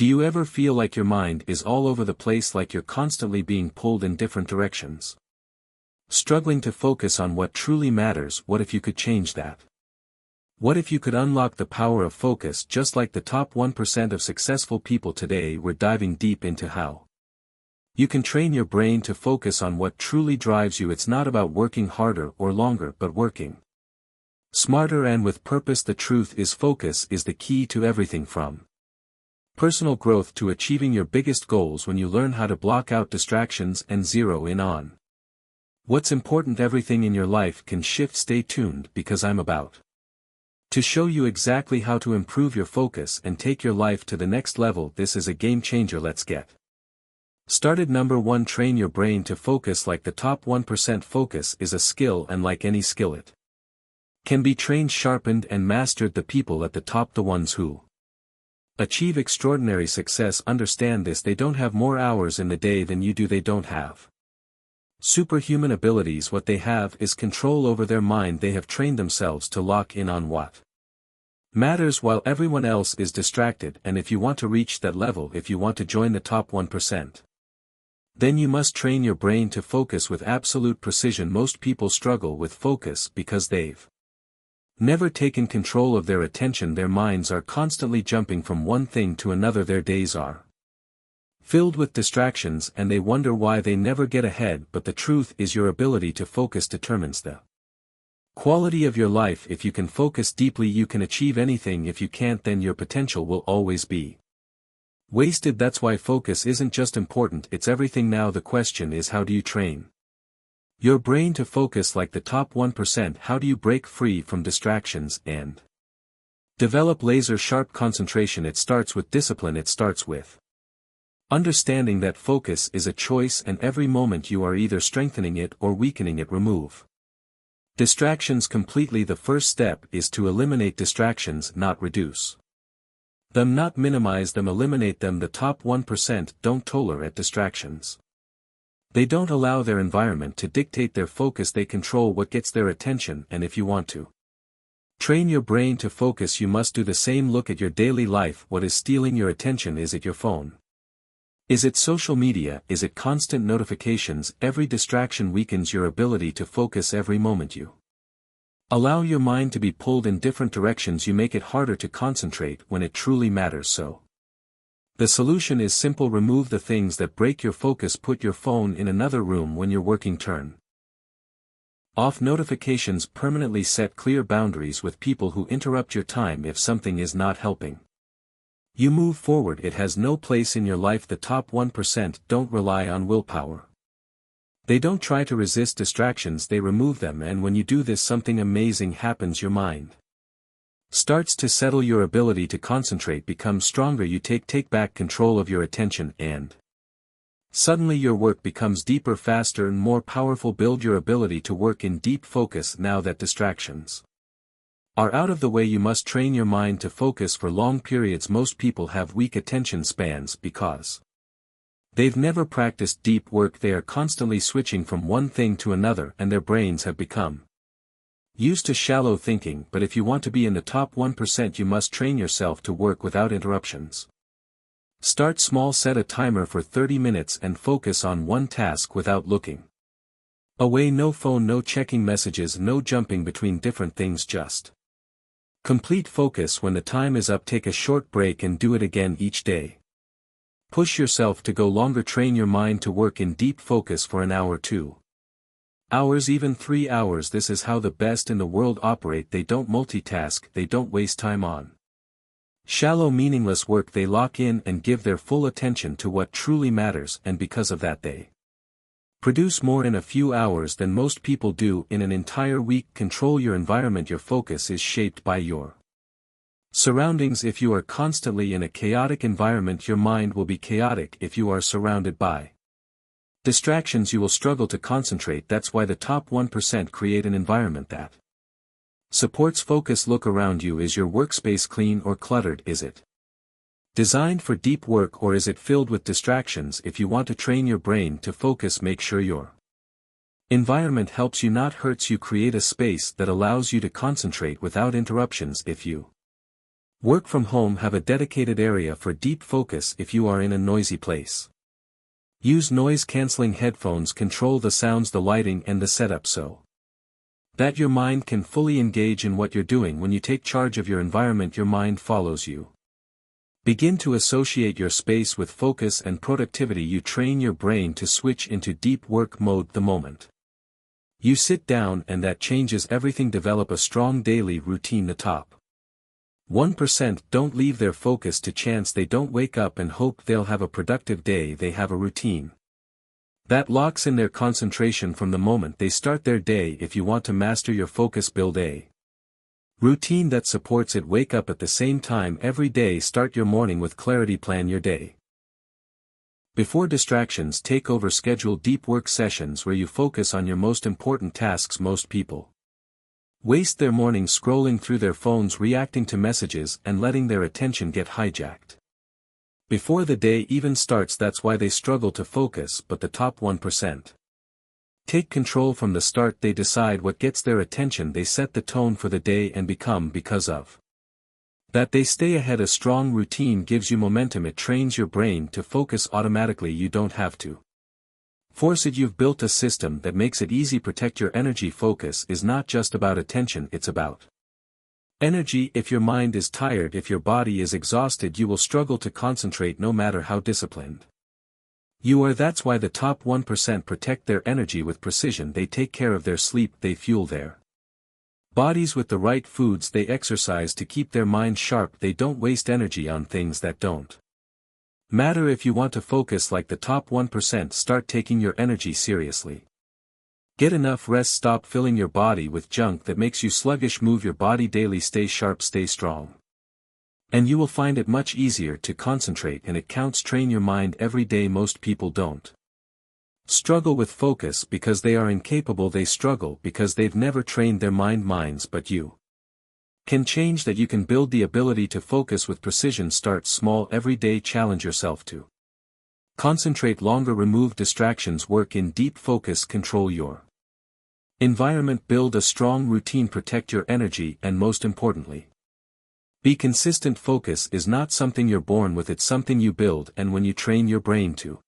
Do you ever feel like your mind is all over the place, like you're constantly being pulled in different directions? Struggling to focus on what truly matters? What if you could change that? What if you could unlock the power of focus just like the top 1% of successful people today? We're diving deep into how you can train your brain to focus on what truly drives you. It's not about working harder or longer, but working smarter and with purpose. The truth is, focus is the key to everything from personal growth to achieving your biggest goals. When you learn how to block out distractions and zero in on what's important, everything in your life can shift. Stay tuned, because I'm about to show you exactly how to improve your focus and take your life to the next level. This is a game changer. Let's get started. Number 1. Train your brain to focus like the top 1%. Focus is a skill, and like any skill, it can be trained, sharpened, and mastered. The people at the top, the ones who achieve extraordinary success, understand this. They don't have more hours in the day than you do. They don't have superhuman abilities. What they have is control over their mind. They have trained themselves to lock in on what matters while everyone else is distracted. And if you want to reach that level, if you want to join the top 1%, then you must train your brain to focus with absolute precision. Most people struggle with focus because they've never taken control of their attention. Their minds are constantly jumping from one thing to another. Their days are filled with distractions, and they wonder why they never get ahead. But the truth is, your ability to focus determines the quality of your life. If you can focus deeply, you can achieve anything. If you can't, then your potential will always be wasted. That's why focus isn't just important, it's everything. Now the question is, how do you train your brain to focus like the top 1%? How do you break free from distractions and develop laser-sharp concentration? It starts with discipline. It starts with understanding that focus is a choice, and every moment you are either strengthening it or weakening it. Remove distractions completely. The first step is to eliminate distractions, not reduce them, not minimize them. Eliminate them. The top 1% don't tolerate distractions. They don't allow their environment to dictate their focus. They control what gets their attention. And if you want to train your brain to focus, you must do the same. Look at your daily life. What is stealing your attention? Is it your phone? Is it social media? Is it constant notifications? Every distraction weakens your ability to focus. Every moment you allow your mind to be pulled in different directions, you make it harder to concentrate when it truly matters. So the solution is simple. Remove the things that break your focus. Put your phone in another room when you're working. Turn off notifications permanently. Set clear boundaries with people who interrupt your time. If something is not helping you move forward, it has no place in your life. The top 1% don't rely on willpower. They don't try to resist distractions, they remove them. And when you do this, something amazing happens. Your mind starts to settle. Your ability to concentrate becomes stronger. You take back control of your attention, and suddenly your work becomes deeper, faster, and more powerful. Build your ability to work in deep focus. Now that distractions are out of the way, you must train your mind to focus for long periods. Most people have weak attention spans because they've never practiced deep work. They are constantly switching from one thing to another, and their brains have become used to shallow thinking. But if you want to be in the top 1%, you must train yourself to work without interruptions. Start small. Set a timer for 30 minutes and focus on one task without looking away. No phone, no checking messages, no jumping between different things. Just complete focus. When the time is up, take a short break and do it again each day. Push yourself to go longer. Train your mind to work in deep focus for an hour, 2 hours, even 3 hours. This is how the best in the world operate. They don't multitask. They don't waste time on shallow, meaningless work. They lock in and give their full attention to what truly matters, and because of that they produce more in a few hours than most people do in an entire week. Control your environment. Your focus is shaped by your surroundings. If you are constantly in a chaotic environment, your mind will be chaotic. If you are surrounded by distractions, you will struggle to concentrate. That's why the top 1% create an environment that supports focus. Look around you. Is your workspace clean or cluttered? Is it designed for deep work, or is it filled with distractions? If you want to train your brain to focus, make sure your environment helps you, not hurts you. Create a space that allows you to concentrate without interruptions. If you Work from home. Have a dedicated area for deep focus if you are in a noisy place. Use noise-canceling headphones. Control the sounds, the lighting and the setup so that your mind can fully engage in what you're doing. When you take charge of your environment, your mind follows you. Begin to associate your space with focus and productivity. You train your brain to switch into deep work mode the moment you sit down, and that changes everything. Develop a strong daily routine. The top 1% don't leave their focus to chance. They don't wake up and hope they'll have a productive day. They have a routine that locks in their concentration from the moment they start their day. If you want to master your focus, build a routine that supports it. Wake up at the same time every day. Start your morning with clarity. Plan your day before distractions take over. Schedule deep work sessions where you focus on your most important tasks. Most people waste their mornings scrolling through their phones, reacting to messages, and letting their attention get hijacked before the day even starts. That's why they struggle to focus. But the top 1% take control from the start. They decide what gets their attention. They set the tone for the day and become, because of that, they stay ahead. A strong routine gives you momentum. It trains your brain to focus automatically. You don't have to force it. You've built a system that makes it easy. Protect your energy. Focus is not just about attention, it's about energy. If your mind is tired, if your body is exhausted, you will struggle to concentrate no matter how disciplined you are. That's why the top 1% protect their energy with precision. They take care of their sleep. They fuel their bodies with the right foods. They exercise to keep their mind sharp. They don't waste energy on things that don't matter. If you want to focus like the top 1%, start taking your energy seriously. Get enough rest. Stop filling your body with junk that makes you sluggish. Move your body daily. Stay sharp, stay strong, and you will find it much easier to concentrate, and it counts. Train your mind every day. Most people don't struggle with focus because they are incapable. They struggle because they've never trained their minds. But you can change that. You can build the ability to focus with precision. Start small every day. Challenge yourself to concentrate longer. Remove distractions. Work in deep focus. Control your environment. Build a strong routine. Protect your energy, and most importantly, be consistent. Focus is not something you're born with, it's something you build. And when you train your brain to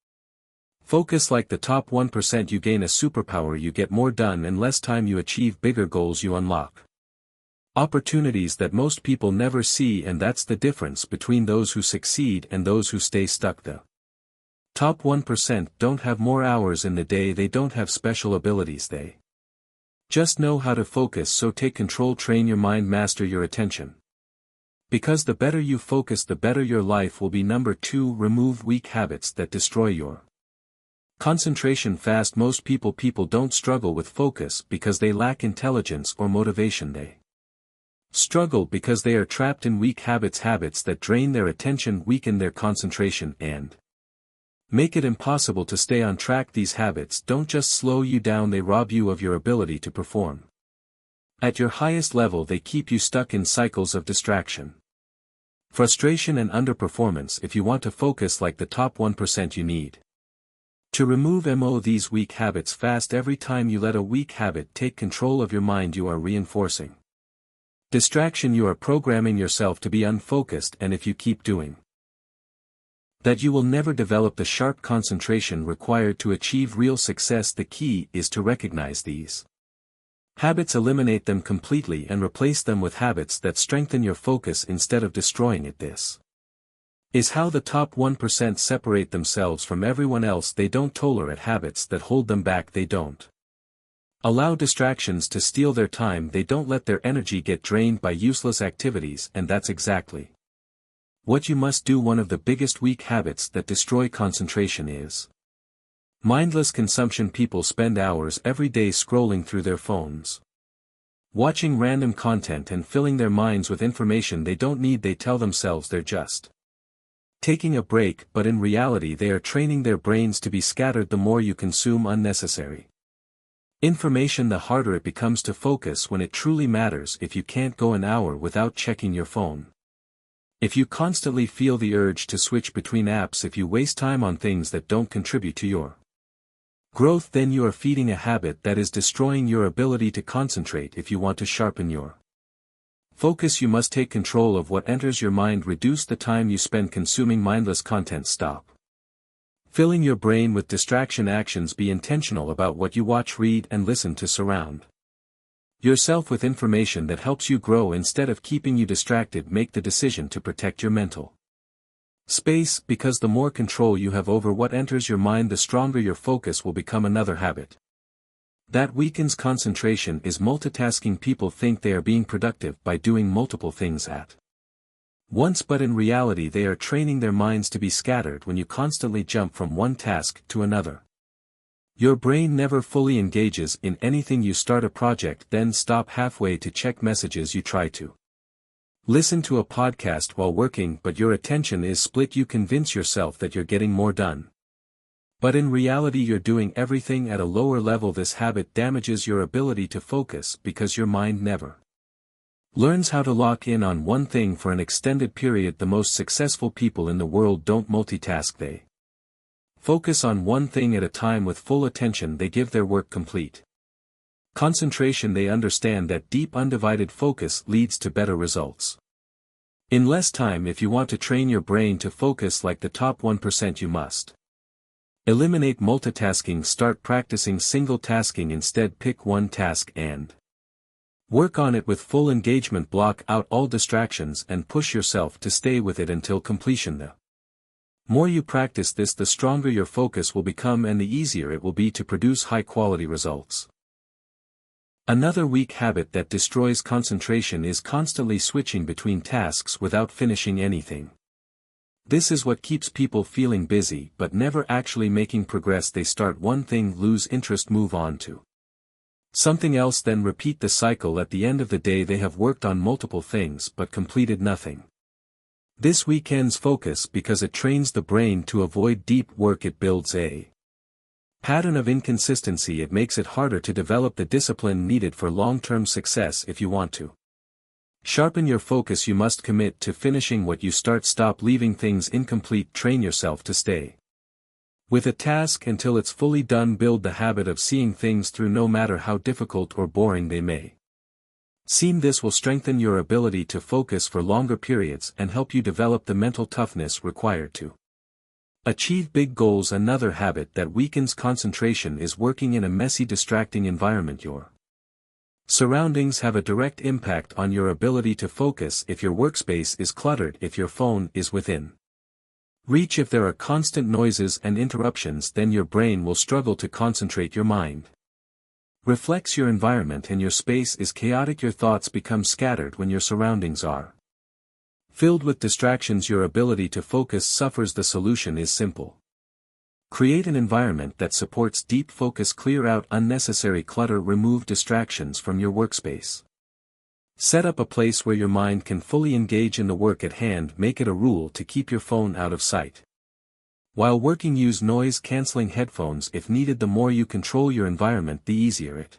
focus like the top 1%, you gain a superpower. You get more done in less time. You achieve bigger goals. You unlock opportunities that most people never see, and that's the difference between those who succeed and those who stay stuck. The top 1% don't have more hours in the day. They don't have special abilities. They just know how to focus. So take control. Train your mind. Master your attention. Because the better you focus, the better your life will be. Number 2, remove weak habits that destroy your concentration fast. Most people don't struggle with focus because they lack intelligence or motivation. They struggle because they are trapped in weak habits. Habits that drain their attention, weaken their concentration, and make it impossible to stay on track. These habits don't just slow you down, they rob you of your ability to perform at your highest level. They keep you stuck in cycles of distraction, frustration and underperformance. If you want to focus like the top 1%, you need to remove these weak habits fast. Every time you let a weak habit take control of your mind, you are reinforcing distraction. You are programming yourself to be unfocused, and if you keep doing that, you will never develop the sharp concentration required to achieve real success. The key is to recognize these habits, eliminate them completely, and replace them with habits that strengthen your focus instead of destroying it. This is how the top 1% separate themselves from everyone else. They don't tolerate habits that hold them back. They don't allow distractions to steal their time. They don't let their energy get drained by useless activities, and that's exactly what you must do. One of the biggest weak habits that destroy concentration is mindless consumption. People spend hours every day scrolling through their phones, watching random content and filling their minds with information they don't need. They tell themselves they're just taking a break, but in reality they are training their brains to be scattered. The more you consume unnecessary information, the harder it becomes to focus when it truly matters. If you can't go an hour without checking your phone, if you constantly feel the urge to switch between apps, if you waste time on things that don't contribute to your growth, then you are feeding a habit that is destroying your ability to concentrate. If you want to sharpen your Focus. You must take control of what enters your mind. Reduce the time you spend consuming mindless content. Stop filling your brain with distraction actions. Be intentional about what you watch, read, and listen to. Surround yourself with information that helps you grow instead of keeping you distracted. Make the decision to protect your mental space, because the more control you have over what enters your mind, the stronger your focus will become. Another habit that weakens concentration is multitasking. People think they are being productive by doing multiple things at once, but in reality they are training their minds to be scattered. When you constantly jump from one task to another, your brain never fully engages in anything. You start a project, then stop halfway to check messages. You try to listen to a podcast while working, but your attention is split. You convince yourself that you're getting more done, but in reality you're doing everything at a lower level. This habit damages your ability to focus because your mind never learns how to lock in on one thing for an extended period. The most successful people in the world don't multitask. They focus on one thing at a time with full attention. They give their work complete concentration. They understand that deep undivided focus leads to better results in less time. If you want to train your brain to focus like the top 1%, you must eliminate multitasking. Start practicing single tasking instead. Pick one task and work on it with full engagement. Block out all distractions and push yourself to stay with it until completion. The more you practice this, the stronger your focus will become and the easier it will be to produce high-quality results. Another weak habit that destroys concentration is constantly switching between tasks without finishing anything. This is what keeps people feeling busy but never actually making progress. They start one thing, lose interest, move on to something else, then repeat the cycle. At the end of the day they have worked on multiple things but completed nothing. This weakens focus because it trains the brain to avoid deep work. It builds a pattern of inconsistency. It makes it harder to develop the discipline needed for long-term success. If you want to sharpen your focus, you must commit to finishing what you start. Stop leaving things incomplete. Train yourself to stay with a task until it's fully done. Build the habit of seeing things through no matter how difficult or boring they may seem. This will strengthen your ability to focus for longer periods and help you develop the mental toughness required to achieve big goals. Another habit that weakens concentration is working in a messy, distracting environment. Your surroundings have a direct impact on your ability to focus. If your workspace is cluttered, if your phone is within reach, if there are constant noises and interruptions, then your brain will struggle to concentrate. Your mind reflects your environment and your space is chaotic. Your thoughts become scattered when your surroundings are filled with distractions. Your ability to focus suffers. The solution is simple. Create an environment that supports deep focus. Clear out unnecessary clutter. Remove distractions from your workspace. Set up a place where your mind can fully engage in the work at hand. Make it a rule to keep your phone out of sight while working. Use noise-canceling headphones if needed. The more you control your environment, the easier it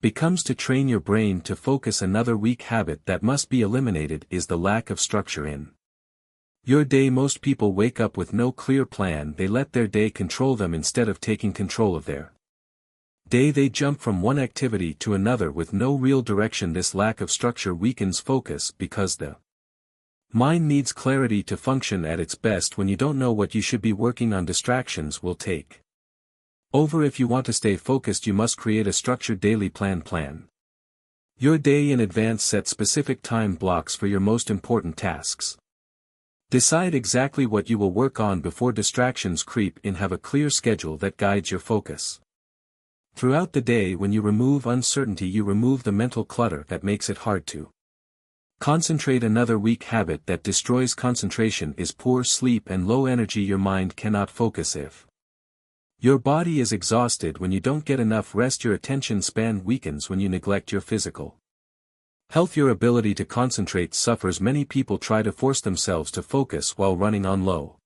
becomes to train your brain to focus. Another weak habit that must be eliminated is the lack of structure in your day. Most people wake up with no clear plan. They let their day control them instead of taking control of their day. They jump from one activity to another with no real direction. This lack of structure weakens focus because the mind needs clarity to function at its best. When you don't know what you should be working on, distractions will take over. If you want to stay focused, you must create a structured daily plan. Plan your day in advance. Set specific time blocks for your most important tasks. Decide exactly what you will work on before distractions creep in. Have a clear schedule that guides your focus throughout the day. When you remove uncertainty, you remove the mental clutter that makes it hard to concentrate. Another weak habit that destroys concentration is poor sleep and low energy. Your mind cannot focus if your body is exhausted. When you don't get enough rest, your attention span weakens. When you neglect your physical health, your ability to concentrate suffers. Many people try to force themselves to focus while running on low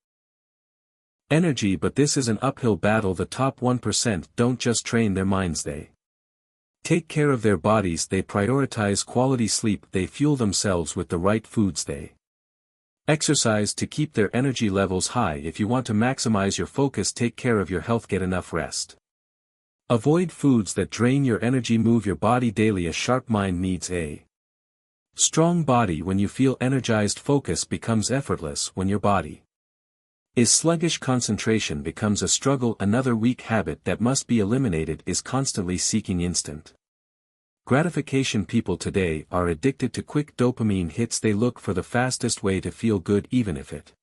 energy, but this is an uphill battle. The top 1% don't just train their minds, they take care of their bodies. They prioritize quality sleep. They fuel themselves with the right foods. They exercise to keep their energy levels high. If you want to maximize your focus, take care of your health. Get enough rest. Avoid foods that drain your energy. Move your body daily. A sharp mind needs a Strong body. When you feel energized, focus becomes effortless. When your body is sluggish, concentration becomes a struggle. Another weak habit that must be eliminated is constantly seeking instant gratification. People today are addicted to quick dopamine hits. They look for the fastest way to feel good, even if it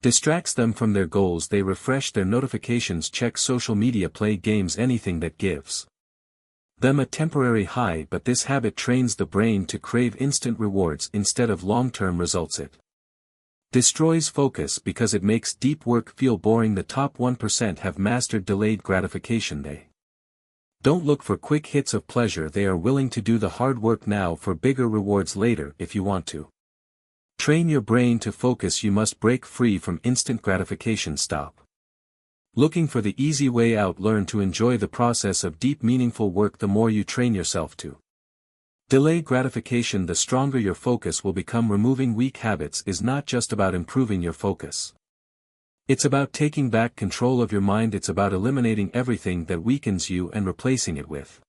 distracts them from their goals. They refresh their notifications, check social media, play games, anything that gives them a temporary high. But this habit trains the brain to crave instant rewards instead of long-term results. It destroys focus because it makes deep work feel boring. The top 1% have mastered delayed gratification. They don't look for quick hits of pleasure. They are willing to do the hard work now for bigger rewards later. If you want to train your brain to focus, you must break free from instant gratification. Stop looking for the easy way out. Learn to enjoy the process of deep, meaningful work. The more you train yourself to delay gratification, the stronger your focus will become. Removing weak habits is not just about improving your focus. It's about taking back control of your mind. It's about eliminating everything that weakens you and replacing it with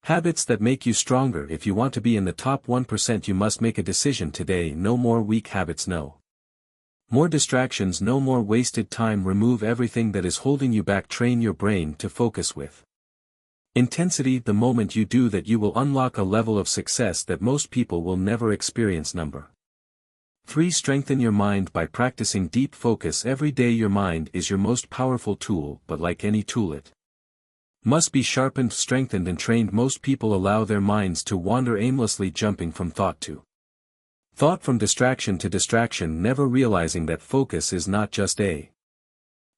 habits that make you stronger. If you want to be in the top 1%, you must make a decision today. No more weak habits. No more distractions. No more wasted time. Remove everything that is holding you back. Train your brain to focus with intensity. The moment you do that, you will unlock a level of success that most people will never experience. Number 3. Strengthen your mind by practicing deep focus every day. Your mind is your most powerful tool, but like any tool, it must be sharpened, strengthened, and trained. Most people allow their minds to wander aimlessly, jumping from thought to thought, from distraction to distraction, never realizing that focus is not just a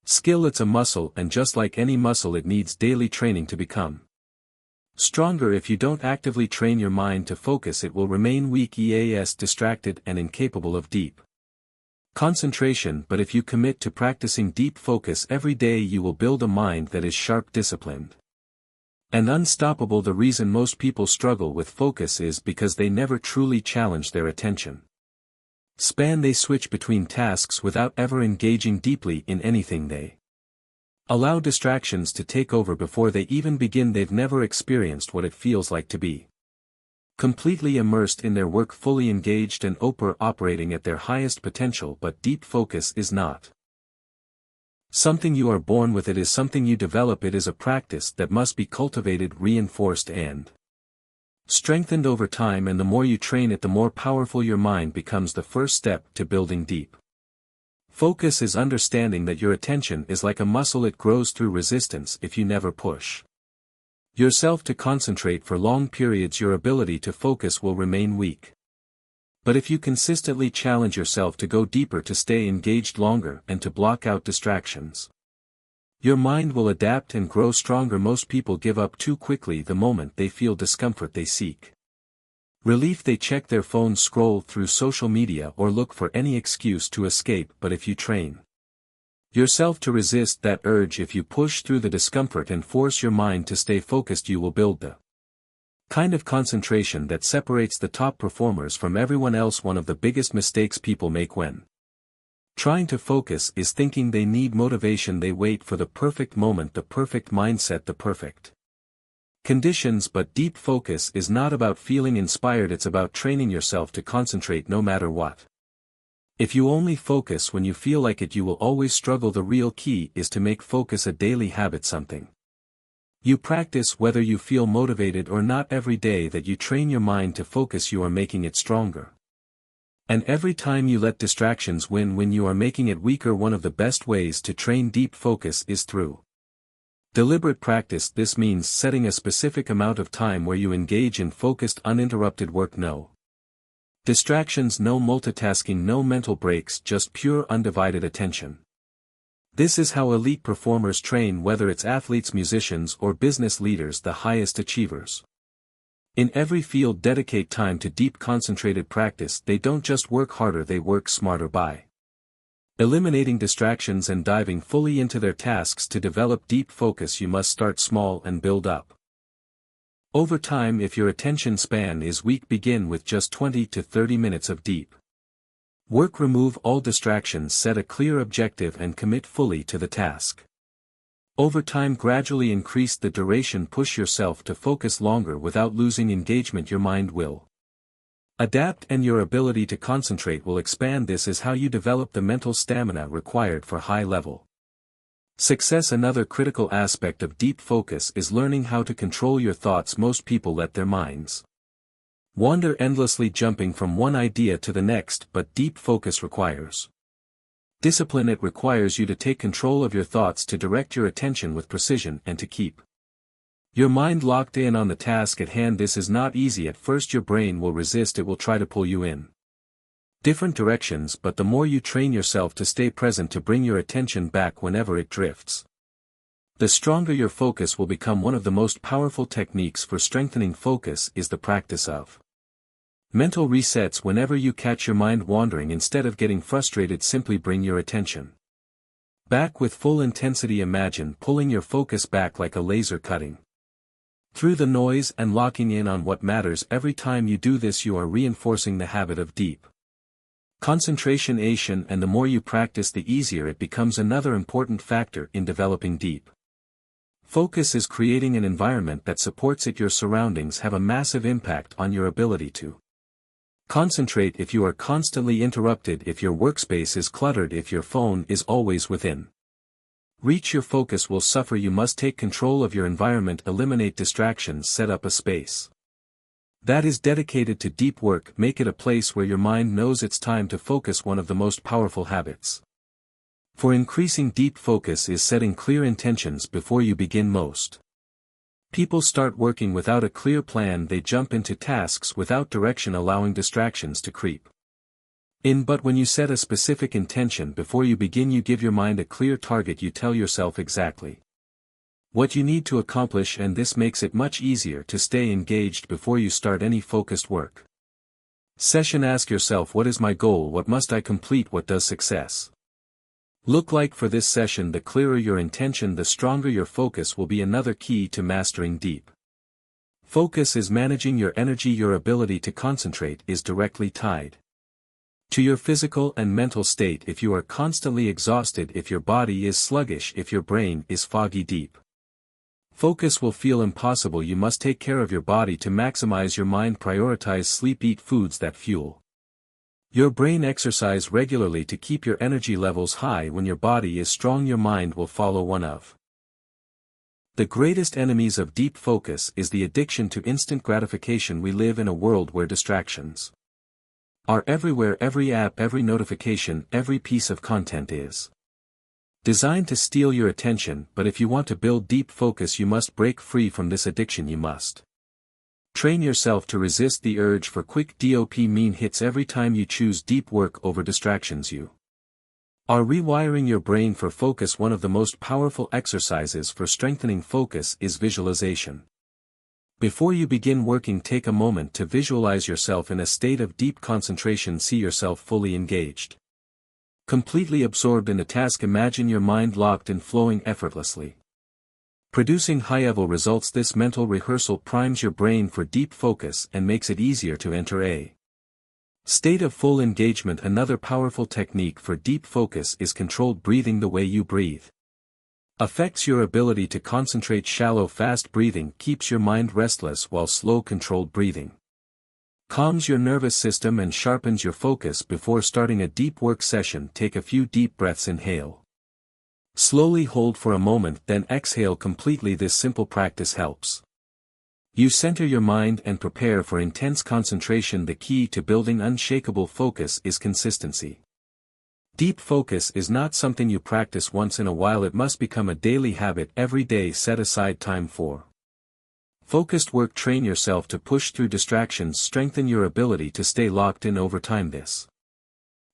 skill, it's a muscle, and just like any muscle, it needs daily training to become stronger. If you don't actively train your mind to focus, it will remain weak, distracted, and incapable of deep concentration. But if you commit to practicing deep focus every day, you will build a mind that is sharp, disciplined, and unstoppable. The reason most people struggle with focus is because they never truly challenge their attention span. They switch between tasks without ever engaging deeply in anything. They allow distractions to take over before they even begin. They've never experienced what it feels like to be completely immersed in their work, fully engaged and operating at their highest potential. But deep focus is not something you are born with. It is something you develop. It is a practice that must be cultivated, reinforced, and strengthened over time. And the more you train it, the more powerful your mind becomes. The first step to building deep focus is understanding that your attention is like a muscle. It grows through resistance. If you never push yourself to concentrate for long periods, your ability to focus will remain weak. But if you consistently challenge yourself to go deeper, to stay engaged longer, and to block out distractions, your mind will adapt and grow stronger. Most people give up too quickly. The moment they feel discomfort, they seek relief. They check their phones, scroll through social media, or look for any excuse to escape. But if you train yourself to resist that urge, if you push through the discomfort and force your mind to stay focused, you will build the kind of concentration that separates the top performers from everyone else. One of the biggest mistakes people make when trying to focus is thinking they need motivation. They wait for the perfect moment, the perfect mindset, the perfect conditions. But deep focus is not about feeling inspired. It's about training yourself to concentrate no matter what. If you only focus when you feel like it, you will always struggle. The real key is to make focus a daily habit, something you practice whether you feel motivated or not. Every day that you train your mind to focus, you are making it stronger. And every time you let distractions win, when you are making it weaker. One of the best ways to train deep focus is through deliberate practice. This means setting a specific amount of time where you engage in focused, uninterrupted work. No distractions, no multitasking, no mental breaks, just pure, undivided attention. This is how elite performers train, whether it's athletes, musicians, or business leaders, the highest achievers in every field dedicate time to deep, concentrated practice. They don't just work harder, they work smarter by eliminating distractions and diving fully into their tasks. To develop deep focus, you must start small and build up over time. If your attention span is weak, begin with just 20 to 30 minutes of deep work. Remove all distractions, set a clear objective, and commit fully to the task. Over time, gradually increase the duration. Push yourself to focus longer without losing engagement. Your mind will Adapt, and your ability to concentrate will expand. This is how you develop the mental stamina required for high-level success. Another critical aspect of deep focus is learning how to control your thoughts. Most people let their minds wander endlessly, jumping from one idea to the next, but deep focus requires discipline. It requires you to take control of your thoughts, to direct your attention with precision, and to keep your mind locked in on the task at hand. This is not easy at first. Your brain will resist. It will try to pull you in different directions, but the more you train yourself to stay present, to bring your attention back whenever it drifts, the stronger your focus will become. One of the most powerful techniques for strengthening focus is the practice of mental resets. Whenever you catch your mind wandering, instead of getting frustrated, simply bring your attention back with full intensity. Imagine pulling your focus back like a laser, cutting through the noise and locking in on what matters. Every time you do this, you are reinforcing the habit of deep concentration, and the more you practice, the easier it becomes. Another important factor in developing deep focus is creating an environment that supports it. Your surroundings have a massive impact on your ability to concentrate. If you are constantly interrupted, if your workspace is cluttered, if your phone is always within reach, your focus will suffer. You must take control of your environment, eliminate distractions, set up a space that is dedicated to deep work. Make it a place where your mind knows it's time to focus. One of the most powerful habits for increasing deep focus is setting clear intentions before you begin. Most people start working without a clear plan. They jump into tasks without direction, allowing distractions to creep in. But when you set a specific intention before you begin, you give your mind a clear target. You tell yourself exactly what you need to accomplish, and this makes it much easier to stay engaged before you start any focused work session. Ask yourself, what is my goal? What must I complete? What does success look like for this session? The clearer your intention, the stronger your focus will be. Another key to mastering deep focus is managing your energy. Your ability to concentrate is directly tied to your physical and mental state. If you are constantly exhausted, if your body is sluggish, if your brain is foggy, deep focus will feel impossible. You must take care of your body to maximize your mind. Prioritize sleep, eat foods that fuel your brain, exercise regularly to keep your energy levels high. When your body is strong, your mind will follow. One of the greatest enemies of deep focus is the addiction to instant gratification. We live in a world where distractions are everywhere. Every app, every notification, every piece of content is designed to steal your attention. But if you want to build deep focus, you must break free from this addiction. You must train yourself to resist the urge for quick dopamine hits. Every time you choose deep work over distractions, you are rewiring your brain for focus. One of the most powerful exercises for strengthening focus is visualization. Before you begin working, take a moment to visualize yourself in a state of deep concentration. See yourself fully engaged, completely absorbed in a task. Imagine your mind locked and flowing effortlessly, producing high-level results. This mental rehearsal primes your brain for deep focus and makes it easier to enter a state of full engagement. Another powerful technique for deep focus is controlled breathing. The way you breathe affects your ability to concentrate. Shallow, fast breathing keeps your mind restless, while slow, controlled breathing calms your nervous system and sharpens your focus. Before starting a deep work session, take a few deep breaths. Inhale slowly, hold for a moment, then exhale completely. This simple practice helps you center your mind and prepare for intense concentration. The key to building unshakable focus is consistency. Deep focus is not something you practice once in a while. It must become a daily habit. Every day, set aside time for focused work. Train yourself to push through distractions. Strengthen your ability to stay locked in. Over time, this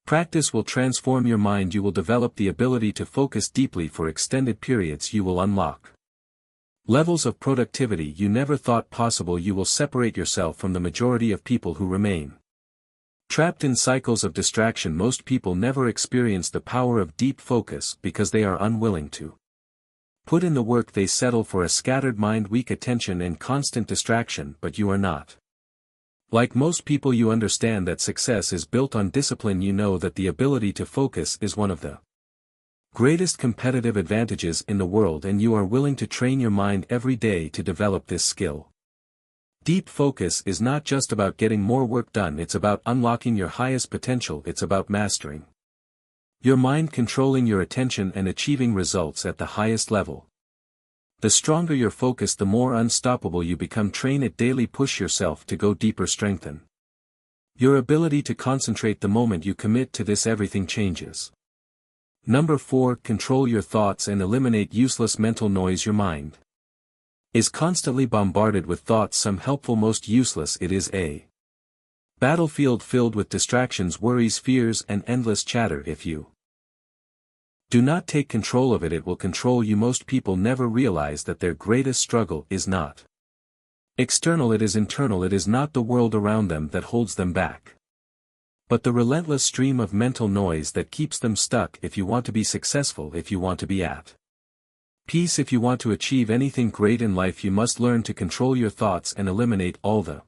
practice will transform your mind. You will develop the ability to focus deeply for extended periods. You will unlock levels of productivity you never thought possible. You will separate yourself from the majority of people who remain trapped in cycles of distraction. Most people never experience the power of deep focus because they are unwilling to put in the work. They settle for a scattered mind, weak attention, and constant distraction. But you are not like most people. You understand that success is built on discipline. You know that the ability to focus is one of the greatest competitive advantages in the world, and you are willing to train your mind every day to develop this skill. Deep focus is not just about getting more work done, it's about unlocking your highest potential, it's about mastering your mind, controlling your attention and achieving results at the highest level. The stronger your focus, the more unstoppable you become. Train it daily, push yourself to go deeper, strengthen your ability to concentrate. The moment you commit to this, everything changes. Number 4. Control your thoughts and eliminate useless mental noise. Your mind is constantly bombarded with thoughts, some helpful, most useless. It is a battlefield filled with distractions, worries, fears, and endless chatter. If you do not take control of it, it will control you. Most people never realize that their greatest struggle is not external, it is internal. It is not the world around them that holds them back, but the relentless stream of mental noise that keeps them stuck. If you want to be successful, if you want to be at peace, if you want to achieve anything great in life, you must learn to control your thoughts and eliminate all the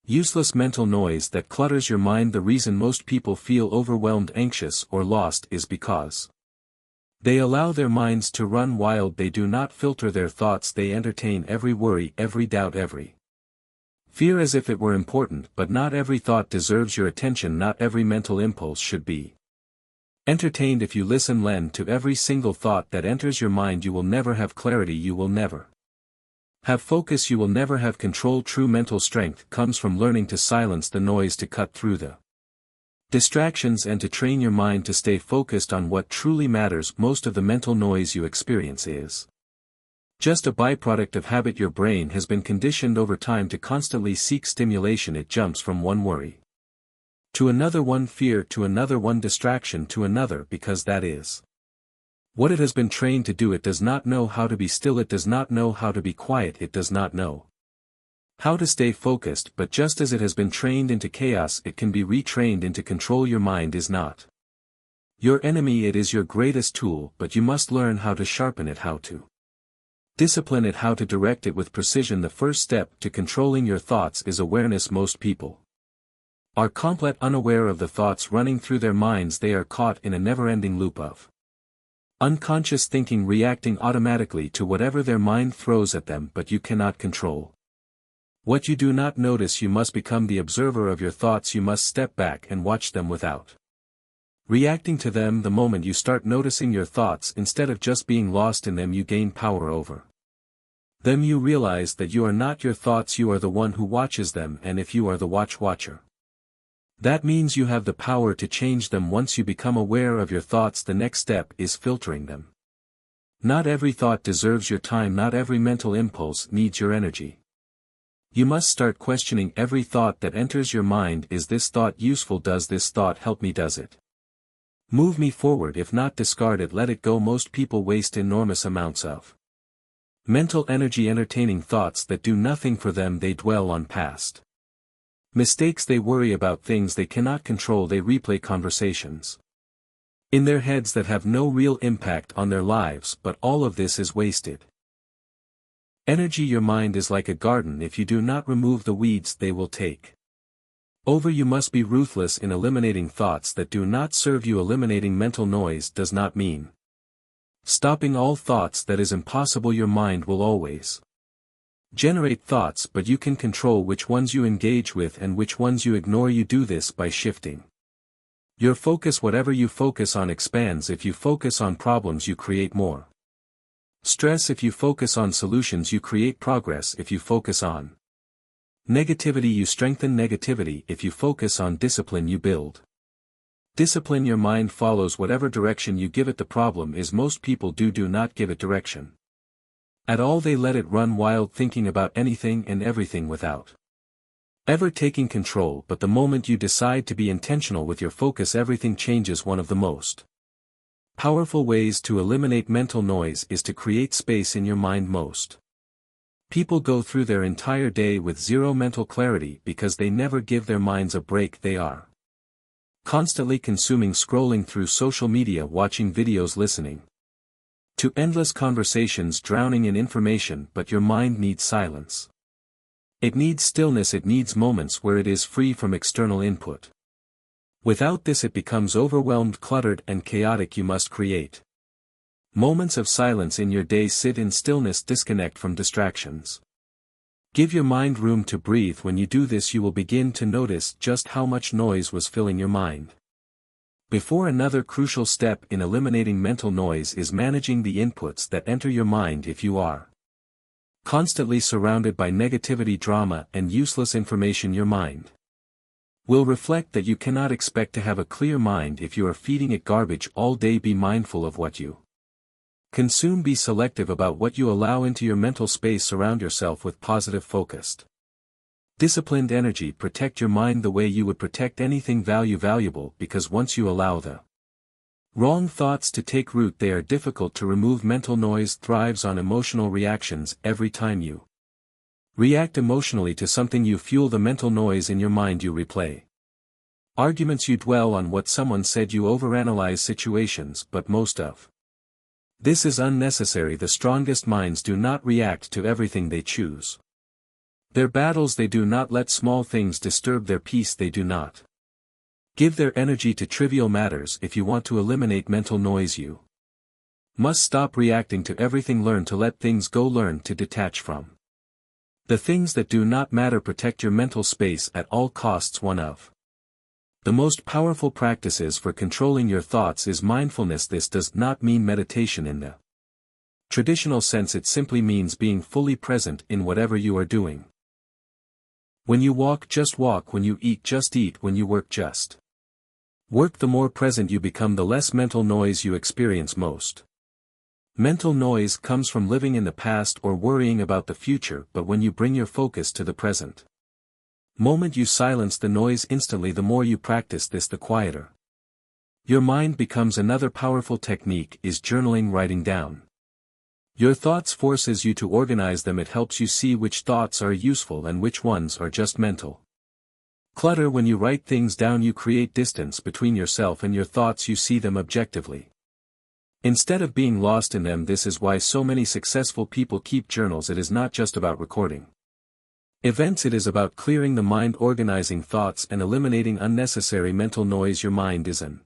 useless mental noise that clutters your mind. The reason most people feel overwhelmed, anxious, or lost is because they allow their minds to run wild. They do not filter their thoughts. They entertain every worry, every doubt, every fear as if it were important. But not every thought deserves your attention. Not every mental impulse should be entertained. If you lend to every single thought that enters your mind, you will never have clarity, you will never have focus, you will never have control. True mental strength comes from learning to silence the noise, to cut through the distractions, and to train your mind to stay focused on what truly matters. Most of the mental noise you experience is just a byproduct of habit. Your brain has been conditioned over time to constantly seek stimulation. It jumps from one worry to another, one fear to another, one distraction to another, because that is what it has been trained to do. It does not know how to be still, it does not know how to be quiet, it does not know how to stay focused. But just as it has been trained into chaos, it can be retrained into control. Your mind is not your enemy, it is your greatest tool, but you must learn how to sharpen it, how to discipline it, how to direct it with precision. The first step to controlling your thoughts is awareness. Most people are completely unaware of the thoughts running through their minds. They are caught in a never-ending loop of unconscious thinking, reacting automatically to whatever their mind throws at them. But you cannot control what you do not notice. You must become the observer of your thoughts. You must step back and watch them without reacting to them. The moment you start noticing your thoughts instead of just being lost in them, you gain power over them. You realize that you are not your thoughts, you are the one who watches them. And if you are the watcher, that means you have the power to change them. Once you become aware of your thoughts, the next step is filtering them. Not every thought deserves your time, not every mental impulse needs your energy. You must start questioning every thought that enters your mind. Is this thought useful? Does this thought help me? Does it move me forward? If not, discard it, let it go. Most people waste enormous amounts of mental energy entertaining thoughts that do nothing for them. They dwell on past mistakes, they worry about things they cannot control, they replay conversations in their heads that have no real impact on their lives. But all of this is wasted energy. Your mind is like a garden. If you do not remove the weeds, they will take over. You must be ruthless in eliminating thoughts that do not serve you. Eliminating mental noise does not mean stopping all thoughts. That is impossible. Your mind will always generate thoughts, but you can control which ones you engage with and which ones you ignore. You do this by shifting your focus. Whatever you focus on expands. If you focus on problems, you create more stress. If you focus on solutions, you create progress. If you focus on negativity, you strengthen negativity. If you focus on discipline, you build discipline. Your mind follows whatever direction you give it. The problem is most people do not give it direction at all. They let it run wild, thinking about anything and everything without ever taking control. But the moment you decide to be intentional with your focus, everything changes. One of the most powerful ways to eliminate mental noise is to create space in your mind. Most people go through their entire day with zero mental clarity because they never give their minds a break. They are constantly consuming, scrolling through social media, watching videos, listening to endless conversations, drowning in information. But your mind needs silence. It needs stillness. It needs moments where it is free from external input. Without this, it becomes overwhelmed, cluttered, and chaotic. You must create moments of silence in your day. Sit in stillness, disconnect from distractions. Give your mind room to breathe. When you do this, you will begin to notice just how much noise was filling your mind. Before, another crucial step in eliminating mental noise is managing the inputs that enter your mind. If you are constantly surrounded by negativity, drama, and useless information, your mind will reflect that. You cannot expect to have a clear mind if you are feeding it garbage all day. Be mindful of what you consume. Be selective about what you allow into your mental space. Surround yourself with positive, focused, disciplined energy. Protect your mind the way you would protect anything valuable, because once you allow the wrong thoughts to take root, they are difficult to remove. Mental noise thrives on emotional reactions. Every time you react emotionally to something, you fuel the mental noise in your mind. You replay arguments, you dwell on what someone said, you overanalyze situations, but most of this is unnecessary. The strongest minds do not react to everything they choose their battles. They do not let small things disturb their peace. They do not give their energy to trivial matters. If you want to eliminate mental noise, you must stop reacting to everything. Learn to let things go. Learn to detach from the things that do not matter. Protect your mental space at all costs. One of the most powerful practices for controlling your thoughts is mindfulness. This does not mean meditation in the traditional sense. It simply means being fully present in whatever you are doing. When you walk, just walk. When you eat, just eat. When you work, just work. The more present you become, the less mental noise you experience. Most mental noise comes from living in the past or worrying about the future, but when you bring your focus to the present moment, you silence the noise instantly. The more you practice this, the quieter your mind becomes. Another powerful technique is journaling. Writing down your thoughts forces you to organize them. It helps you see which thoughts are useful and which ones are just mental clutter. When you write things down, you create distance between yourself and your thoughts. You see them objectively instead of being lost in them. This is why so many successful people keep journals. It is not just about recording events, it is about clearing the mind, organizing thoughts, and eliminating unnecessary mental noise. Your mind is an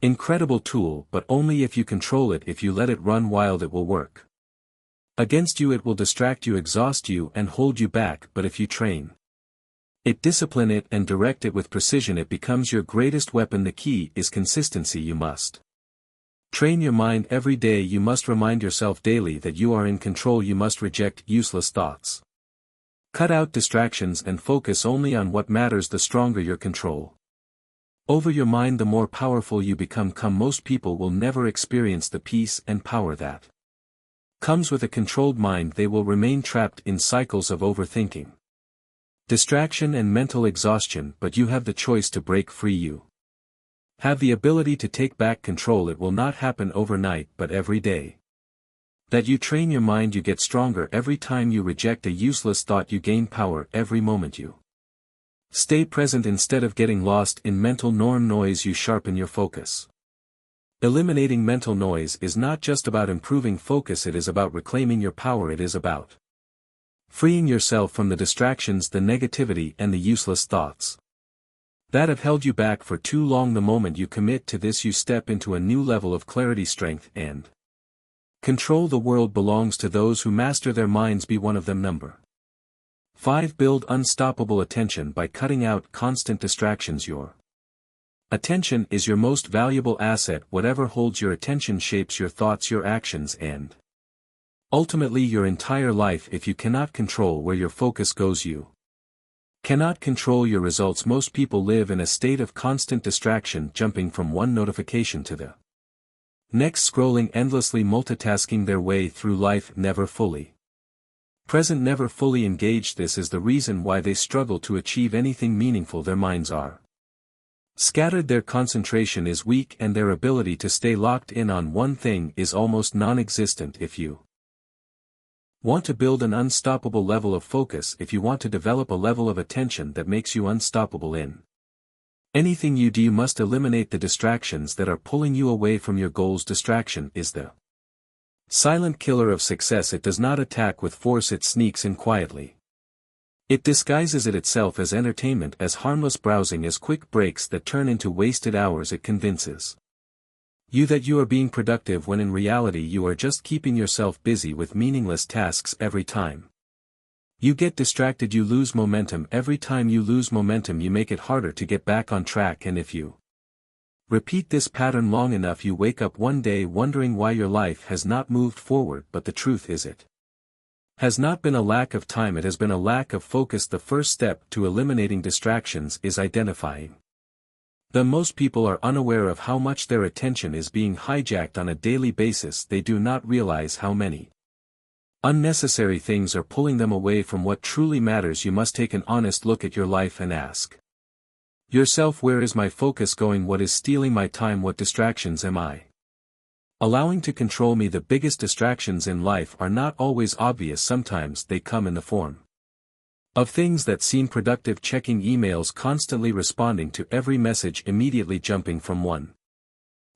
incredible tool, but only if you control it. If you let it run wild, it will work against you. It will distract you, exhaust you, and hold you back. But if you train it, discipline it, and direct it with precision, it becomes your greatest weapon. The key is consistency. You must train your mind every day. You must remind yourself daily that you are in control. You must reject useless thoughts, cut out distractions, and focus only on what matters. The stronger your control over your mind, the more powerful you become. Most people will never experience the peace and power that comes with a controlled mind. They will remain trapped in cycles of overthinking, distraction, and mental exhaustion. But you have the choice to break free. You have the ability to take back control. It will not happen overnight, but every day that you train your mind, you get stronger. Every time you reject a useless thought, you gain power. Every moment you stay present instead of getting lost in mental noise, you sharpen your focus. Eliminating mental noise is not just about improving focus, it is about reclaiming your power. It is about freeing yourself from the distractions, the negativity, and the useless thoughts that have held you back for too long. The moment you commit to this, you step into a new level of clarity, strength, and control. The world belongs to those who master their minds. Be one of them. Number 5. Build unstoppable attention by cutting out constant distractions. Your attention is your most valuable asset. Whatever holds your attention shapes your thoughts, your actions, and ultimately your entire life. If you cannot control where your focus goes, you cannot control your results. Most people live in a state of constant distraction, jumping from one notification to the next, scrolling endlessly, multitasking their way through life, never fully present, never fully engaged. This is the reason why they struggle to achieve anything meaningful. Their minds are scattered, their concentration is weak, and their ability to stay locked in on one thing is almost non-existent. If you want to build an unstoppable level of focus, if you want to develop a level of attention that makes you unstoppable in anything you do, you must eliminate the distractions that are pulling you away from your goals. Distraction is the silent killer of success. It does not attack with force, it sneaks in quietly. It disguises it itself as entertainment, as harmless browsing, as quick breaks that turn into wasted hours. It convinces you that you are being productive when in reality you are just keeping yourself busy with meaningless tasks. Every time You get distracted, you lose momentum. Every time you lose momentum, you make it harder to get back on track, and if you repeat this pattern long enough, you wake up one day wondering why your life has not moved forward. But the truth is, it has not been a lack of time, it has been a lack of focus. The first step to eliminating distractions is identifying them. Most people are unaware of how much their attention is being hijacked on a daily basis. They do not realize how many unnecessary things are pulling them away from what truly matters. You must take an honest look at your life and ask yourself, where is my focus going? What is stealing my time? What distractions am I allowing to control me? The biggest distractions in life are not always obvious. Sometimes they come in the form of things that seem productive: checking emails, constantly responding to every message, immediately jumping from one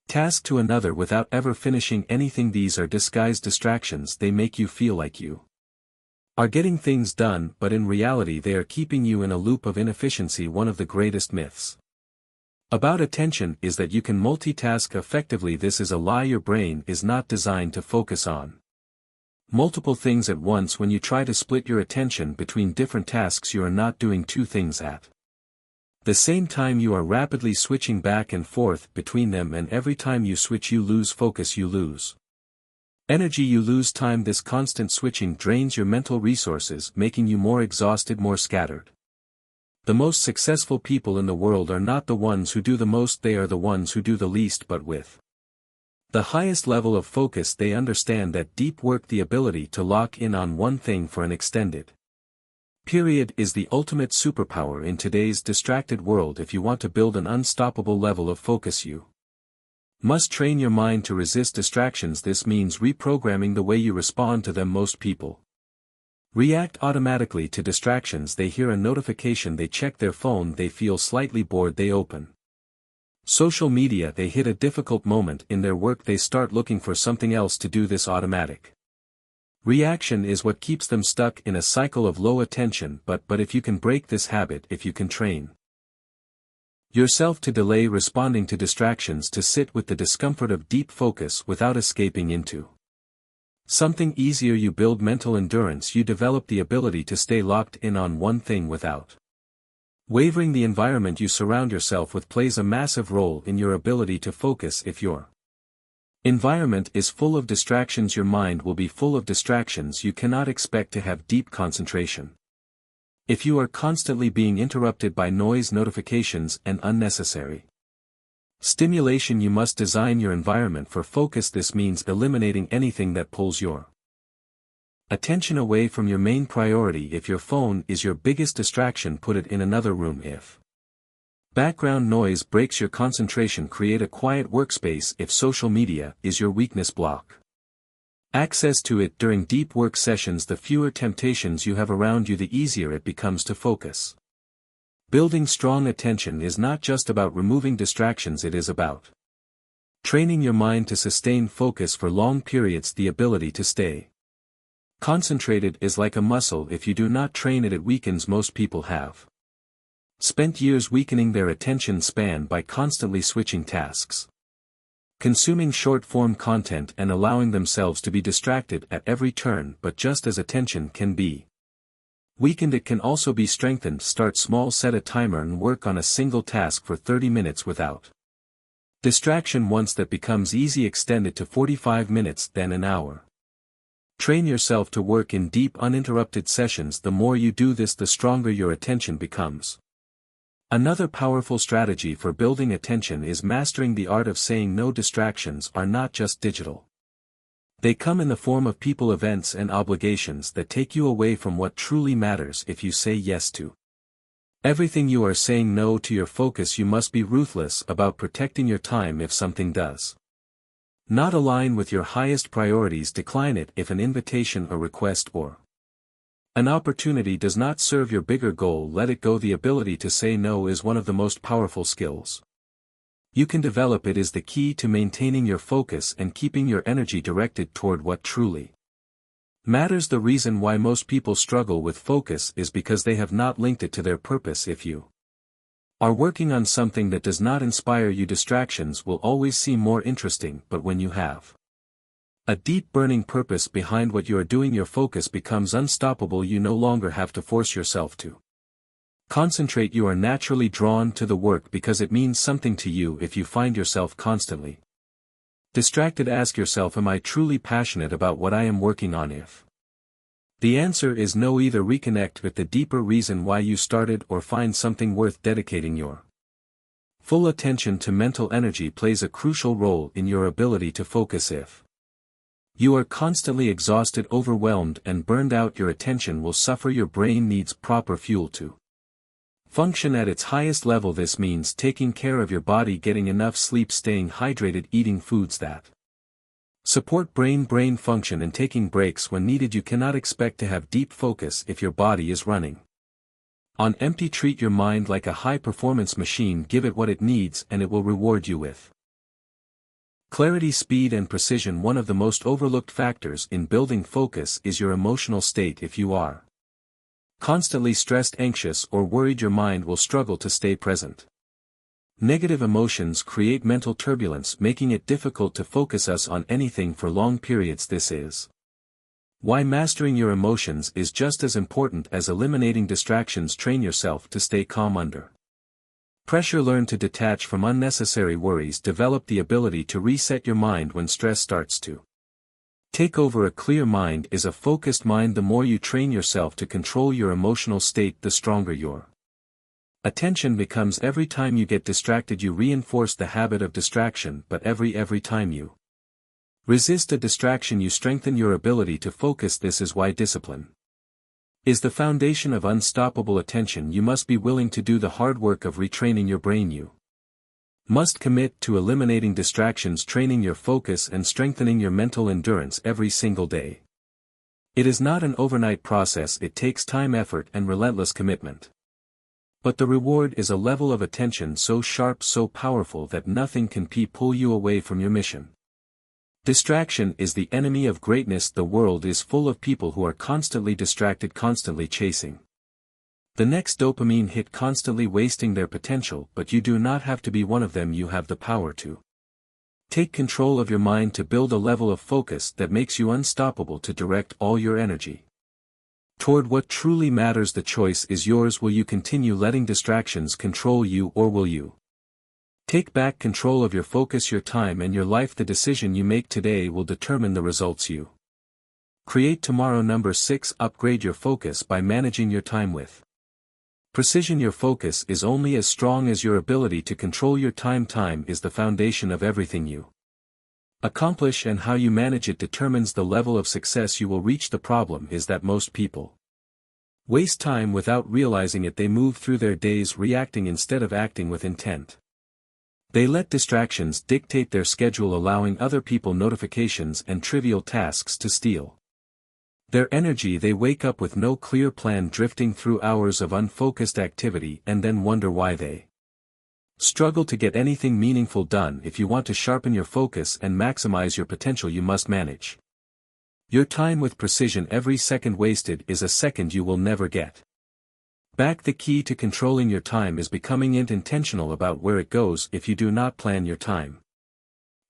task to another without ever finishing anything. These are disguised distractions. They make you feel like you are getting things done, but in reality they are keeping you in a loop of inefficiency. One of the greatest myths about attention is that you can multitask effectively. This is a lie. Your brain is not designed to focus on multiple things at once. When you try to split your attention between different tasks, you are not doing two things at the same time. You are rapidly switching back and forth between them, and every time you switch, you lose focus, you lose energy, you lose time. This constant switching drains your mental resources, making you more exhausted, more scattered. The most successful people in the world are not the ones who do the most, they are the ones who do the least, but with the highest level of focus. They understand that deep work, the ability to lock in on one thing for an extended period, is the ultimate superpower in today's distracted world. If you want to build an unstoppable level of focus, you must train your mind to resist distractions. This means reprogramming the way you respond to them. Most people react automatically to distractions. They hear a notification, they check their phone, they feel slightly bored, they open social media, they hit a difficult moment in their work, they start looking for something else to do. This automatic reaction is what keeps them stuck in a cycle of low attention. But if you can break this habit, if you can train yourself to delay responding to distractions, to sit with the discomfort of deep focus without escaping into something easier, you build mental endurance, you develop the ability to stay locked in on one thing without wavering. The environment you surround yourself with plays a massive role in your ability to focus. If your environment is full of distractions, your mind will be full of distractions. You cannot expect to have deep concentration if you are constantly being interrupted by noise, notifications, and unnecessary stimulation. You must design your environment for focus. This means eliminating anything that pulls your attention away from your main priority. If your phone is your biggest distraction, put it in another room. If background noise breaks your concentration, create a quiet workspace. If social media is your weakness, block access to it. During deep work sessions, the fewer temptations you have around you, the easier it becomes to focus. Building strong attention is not just about removing distractions, it is about training your mind to sustain focus for long periods. The ability to stay concentrated is like a muscle. If you do not train it, it weakens. Most people have spent years weakening their attention span by constantly switching tasks, consuming short-form content, and allowing themselves to be distracted at every turn. But just as attention can be weakened, it can also be strengthened. Start small, set a timer and work on a single task for 30 minutes without distraction. Once that becomes easy, extend it to 45 minutes, then an hour. Train yourself to work in deep, uninterrupted sessions. The more you do this, the stronger your attention becomes. Another powerful strategy for building attention is mastering the art of saying no. Distractions are not just digital. They come in the form of people, events, and obligations that take you away from what truly matters. If you say yes to everything, you are saying no to your focus. You must be ruthless about protecting your time. If something does not align with your highest priorities, decline it. If an invitation, a request, or an opportunity does not serve your bigger goal, let it go. The ability to say no is one of the most powerful skills you can develop. It is the key to maintaining your focus and keeping your energy directed toward what truly matters. The reason why most people struggle with focus is because they have not linked it to their purpose. If you are working on something that does not inspire you, distractions will always seem more interesting. But when you have A deep burning purpose behind what you are doing. Your focus becomes unstoppable. You no longer have to force yourself to concentrate. You are naturally drawn to the work because it means something to you. If you find yourself constantly distracted, ask yourself, am I truly passionate about what I am working on? If the answer is no, either reconnect with the deeper reason why you started or find something worth dedicating your full attention to. Mental energy plays a crucial role in your ability to focus. If you are constantly exhausted, overwhelmed, and burned out, your attention will suffer. Your brain needs proper fuel to function at its highest level. This means taking care of your body, getting enough sleep, staying hydrated, eating foods that support brain function, and taking breaks when needed. You cannot expect to have deep focus if your body is running on empty. Treat your mind like a high-performance machine. Give it what it needs and it will reward you with clarity, speed, and precision. One of the most overlooked factors in building focus is your emotional state. If you are constantly stressed, anxious, or worried, your mind will struggle to stay present. Negative emotions create mental turbulence, making it difficult to focus on anything for long periods. This is why mastering your emotions is just as important as eliminating distractions. Train yourself to stay calm under pressure. Learn to detach from unnecessary worries. Develop the ability to reset your mind when stress starts to take over. A clear mind is a focused mind. The more you train yourself to control your emotional state, the stronger your attention becomes. Every time you get distracted, you reinforce the habit of distraction, but every time you resist a distraction, you strengthen your ability to focus. This is why discipline is the foundation of unstoppable attention. You must be willing to do the hard work of retraining your brain. You must commit to eliminating distractions, training your focus, and strengthening your mental endurance every single day. It is not an overnight process. It takes time, effort, and relentless commitment. But the reward is a level of attention so sharp, so powerful that nothing can pull you away from your mission. Distraction is the enemy of greatness. The world is full of people who are constantly distracted, constantly chasing the next dopamine hit, constantly wasting their potential. But you do not have to be one of them. You have the power to take control of your mind, to build a level of focus that makes you unstoppable, to direct all your energy toward what truly matters. The choice is yours. Will you continue letting distractions control you, or will you take back control of your focus, your time, and your life? The decision you make today will determine the results you create tomorrow. Number 6. Upgrade your focus by managing your time with precision. Your focus is only as strong as your ability to control your time. Time is the foundation of everything you accomplish, and how you manage it determines the level of success you will reach. The problem is that most people waste time without realizing it. They move through their days reacting instead of acting with intent. They let distractions dictate their schedule, allowing other people, notifications, and trivial tasks to steal their energy. They wake up with no clear plan, drifting through hours of unfocused activity, and then wonder why they struggle to get anything meaningful done. If you want to sharpen your focus and maximize your potential, you must manage your time with precision. Every second wasted is a second you will never get back. The key to controlling your time is becoming intentional about where it goes. If you do not plan your time,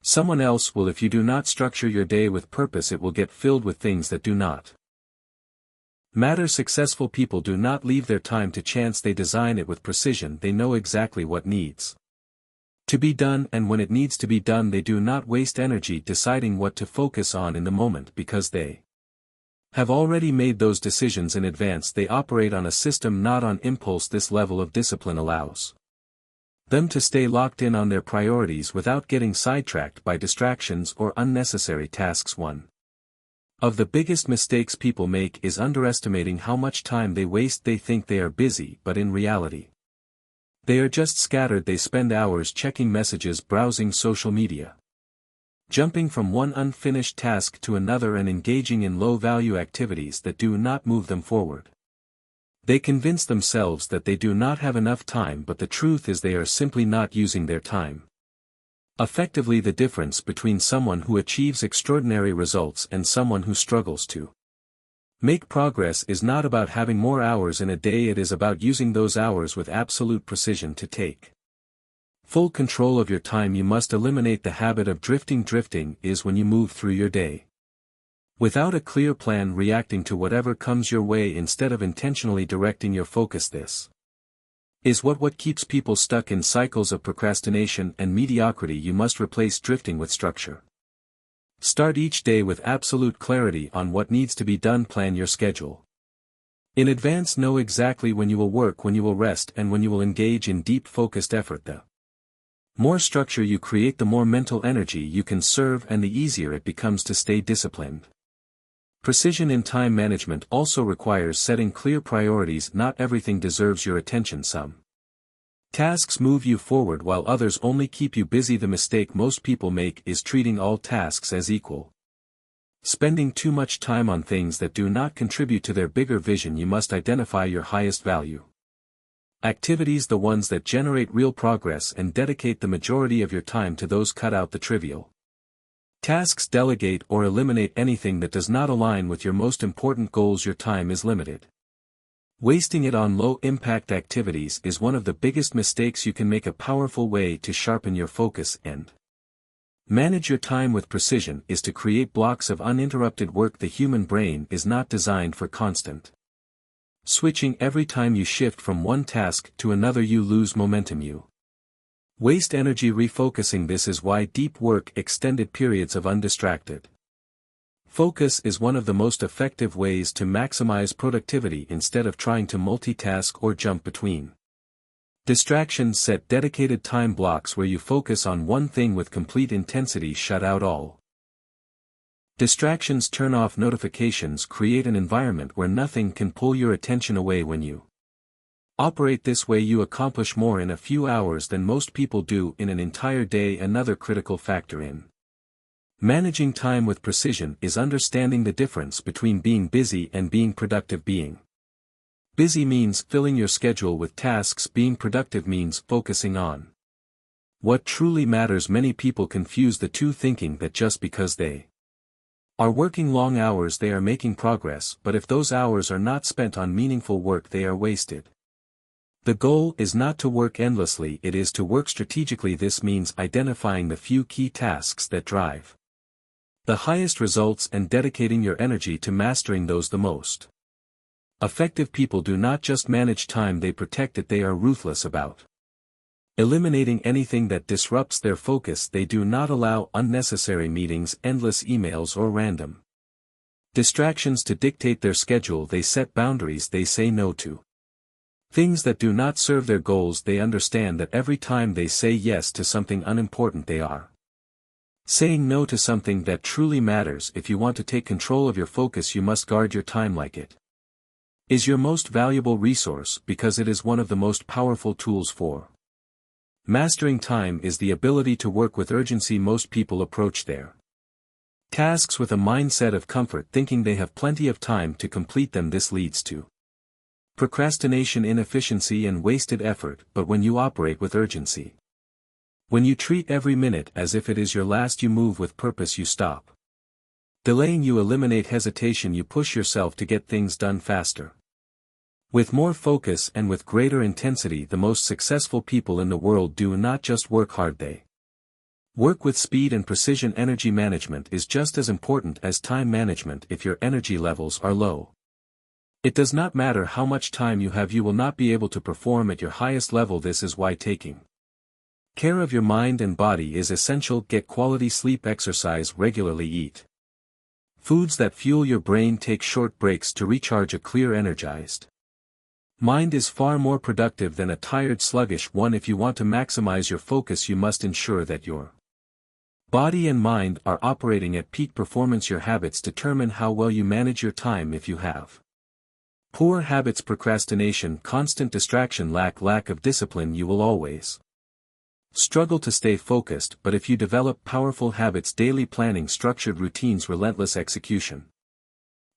someone else will. If you do not structure your day with purpose, it will get filled with things that do not matter. Successful people do not leave their time to chance. They design it with precision. They know exactly what needs to be done, and when it needs to be done. They do not waste energy deciding what to focus on in the moment, because they have already made those decisions in advance. They operate on a system, not on impulse. This level of discipline allows them to stay locked in on their priorities without getting sidetracked by distractions or unnecessary tasks. One of the biggest mistakes people make is underestimating how much time they waste. They think they are busy, but in reality, they are just scattered. They spend hours checking messages, browsing social media, jumping from one unfinished task to another, and engaging in low-value activities that do not move them forward. They convince themselves that they do not have enough time, but the truth is they are simply not using their time effectively. The difference between someone who achieves extraordinary results and someone who struggles to make progress is not about having more hours in a day. It is about using those hours with absolute precision. To take full control of your time, you must eliminate the habit of drifting. Drifting is when you move through your day Without a clear plan, reacting to whatever comes your way instead of intentionally directing your focus. This is what keeps people stuck in cycles of procrastination and mediocrity. You must replace drifting with structure. Start each day with absolute clarity on what needs to be done. Plan your schedule in advance. Know exactly when you will work, when you will rest, and when you will engage in deep focused effort. The more structure you create, the more mental energy you can serve, and the easier it becomes to stay disciplined. Precision in time management also requires setting clear priorities. Not everything deserves your attention. Some tasks move you forward while others only keep you busy. The mistake most people make is treating all tasks as equal, spending too much time on things that do not contribute to their bigger vision. You must identify your highest value activities, the ones that generate real progress, and dedicate the majority of your time to those. Cut out the trivial tasks. Delegate or eliminate anything that does not align with your most important goals. Your time is limited. Wasting it on low-impact activities is one of the biggest mistakes you can make. A powerful way to sharpen your focus and manage your time with precision is to create blocks of uninterrupted work. The human brain is not designed for constant switching. Every time you shift from one task to another, you lose momentum. You waste energy refocusing. This is why deep work, extended periods of undistracted focus, is one of the most effective ways to maximize productivity. Instead of trying to multitask or jump between distractions, set dedicated time blocks where you focus on one thing with complete intensity. Shut out all distractions. Turn off notifications. Create an environment where nothing can pull your attention away. When you operate this way, you accomplish more in a few hours than most people do in an entire day. Another critical factor in managing time with precision is understanding the difference between being busy and being productive. Being busy means filling your schedule with tasks. Being productive means focusing on what truly matters. Many people confuse the two, thinking that just because they are working long hours they are making progress, but if those hours are not spent on meaningful work, they are wasted. The goal is not to work endlessly, it is to work strategically. This means identifying the few key tasks that drive the highest results and dedicating your energy to mastering those. The most effective people do not just manage time, they protect it. They are ruthless about eliminating anything that disrupts their focus. They do not allow unnecessary meetings, endless emails, or random distractions to dictate their schedule. They set boundaries. They say no to things that do not serve their goals. They understand that every time they say yes to something unimportant, they are saying no to something that truly matters. If you want to take control of your focus, you must guard your time like it is your most valuable resource, because it is one of the most powerful tools for mastering time. Is the ability to work with urgency. Most people approach their tasks with a mindset of comfort, thinking they have plenty of time to complete them. This leads to procrastination, inefficiency, and wasted effort. But when you operate with urgency, when you treat every minute as if it is your last, you move with purpose. You stop delaying, you eliminate hesitation, you push yourself to get things done faster, with more focus and with greater intensity. The most successful people in the world do not just work hard, they work with speed and precision. Energy management is just as important as time management. If your energy levels are low, it does not matter how much time you have, you will not be able to perform at your highest level. This is why taking care of your mind and body is essential. Get quality sleep, exercise regularly, eat foods that fuel your brain, take short breaks to recharge. A clear, energized mind is far more productive than a tired, sluggish one. If you want to maximize your focus, you must ensure that your body and mind are operating at peak performance. Your habits determine how well you manage your time. If you have poor habits, procrastination, constant distraction, lack of discipline, you will always struggle to stay focused. But if you develop powerful habits, daily planning, structured routines, relentless execution,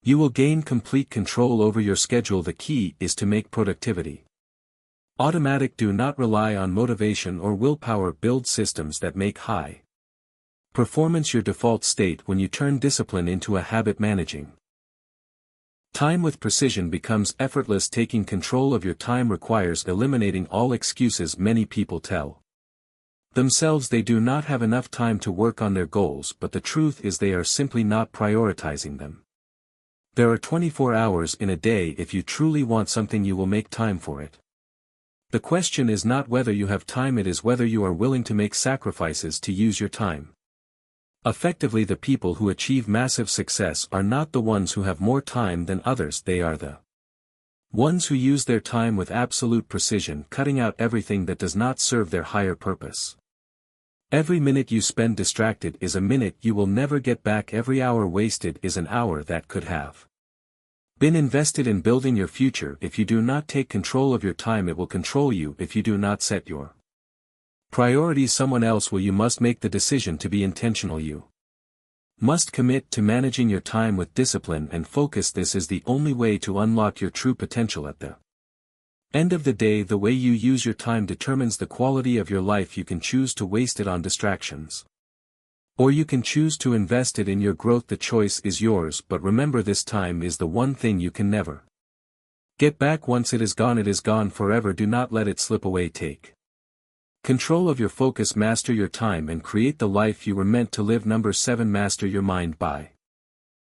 you will gain complete control over your schedule. The key is to make productivity automatic. Do not rely on motivation or willpower. Build systems that make high performance your default state. When you turn discipline into a habit, managing time with precision becomes effortless. Taking control of your time requires eliminating all excuses. Many people tell Themselves they do not have enough time to work on their goals, but the truth is they are simply not prioritizing them. There are 24 hours in a day. If you truly want something you will make time for it. The question is not whether you have time, it is whether you are willing to make sacrifices to use your time. Effectively, the people who achieve massive success are not the ones who have more time than others, they are the ones who use their time with absolute precision, cutting out everything that does not serve their higher purpose. Every minute you spend distracted is a minute you will never get back. Every hour wasted is an hour that could have been invested in building your future. If you do not take control of your time, it will control you. If you do not set your priorities, someone else will. You must make the decision to be intentional. You must commit to managing your time with discipline and focus. This is the only way to unlock your true potential. At the end of the day, the way you use your time determines the quality of your life. You can choose to waste it on distractions, or you can choose to invest it in your growth. The choice is yours, but remember, this time is the one thing you can never get back. Once it is gone forever. Do not let it slip away. Take control of your focus, master your time, and create the life you were meant to live. Number 7. Master your mind by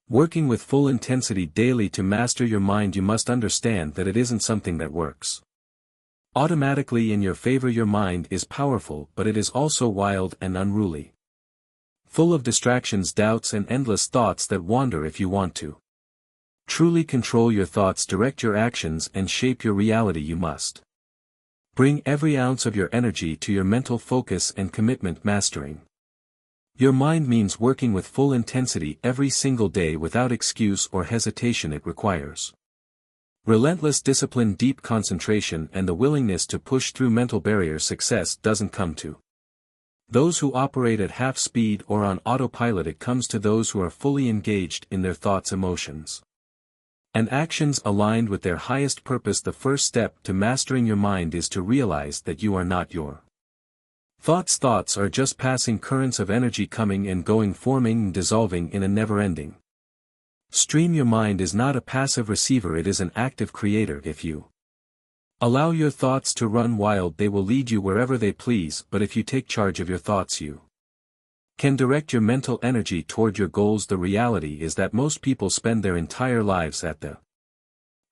working with full intensity daily. To master your mind, you must understand that it isn't something that works automatically in your favor. Your mind is powerful, but it is also wild and unruly, full of distractions, doubts, and endless thoughts that wander. If you want to truly control your thoughts, direct your actions, and shape your reality, you must bring every ounce of your energy to your mental focus and commitment. Mastering your mind means working with full intensity every single day without excuse or hesitation. It requires relentless discipline, deep concentration, and the willingness to push through mental barriers. Success doesn't come to those who operate at half speed or on autopilot. It comes to those who are fully engaged in their thoughts, emotions, and actions aligned with their highest purpose. The first step to mastering your mind is to realize that you are not your thoughts. Thoughts are just passing currents of energy, coming and going, forming and dissolving in a never-ending stream. Your mind is not a passive receiver, it is an active creator. If you allow your thoughts to run wild, they will lead you wherever they please, but if you take charge of your thoughts, you can direct your mental energy toward your goals. The reality is that most people spend their entire lives at the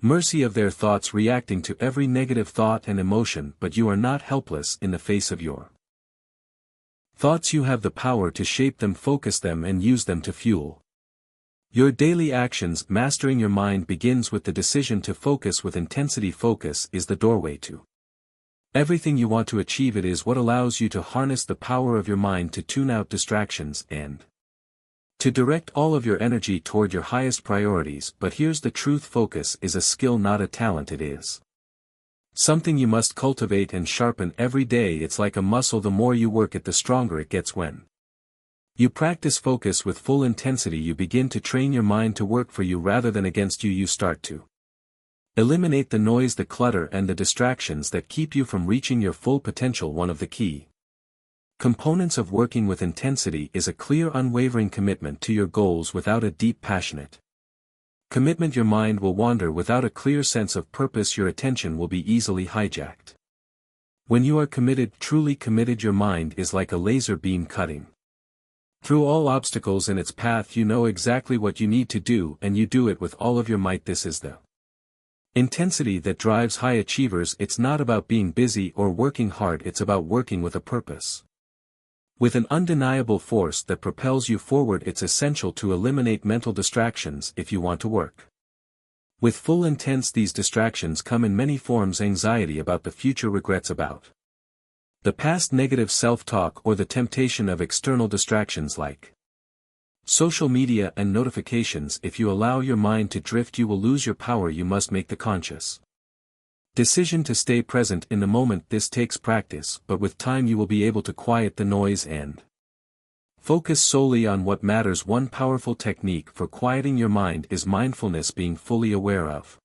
mercy of their thoughts, reacting to every negative thought and emotion, but you are not helpless in the face of your thoughts. You have the power to shape them, focus them, and use them to fuel your daily actions. Mastering your mind begins with the decision to focus with intensity. Focus is the doorway to everything you want to achieve. It is what allows you to harness the power of your mind to tune out distractions and to direct all of your energy toward your highest priorities. But here's the truth: focus is a skill, not a talent. It is something you must cultivate and sharpen every day. It's like a muscle, the more you work it, the stronger it gets. When you practice focus with full intensity, you begin to train your mind to work for you rather than against you. You start to eliminate the noise, the clutter, and the distractions that keep you from reaching your full potential. One of the key components of working with intensity is a clear, unwavering commitment to your goals. Without a deep, passionate commitment, your mind will wander. Without a clear sense of purpose, your attention will be easily hijacked. When you are committed, truly committed, your mind is like a laser beam cutting through all obstacles in its path. You know exactly what you need to do, and you do it with all of your might. This is the intensity that drives high achievers. It's not about being busy or working hard, it's about working with a purpose, with an undeniable force that propels you forward. It's essential to eliminate mental distractions if you want to work with full intent. These distractions come in many forms: anxiety about the future, regrets about the past, negative self-talk, or the temptation of external distractions like social media and notifications. If you allow your mind to drift, you will lose your power. You must make the conscious decision to stay present in the moment. This takes practice, but with time you will be able to quiet the noise and focus solely on what matters. One powerful technique for quieting your mind is mindfulness, being fully aware of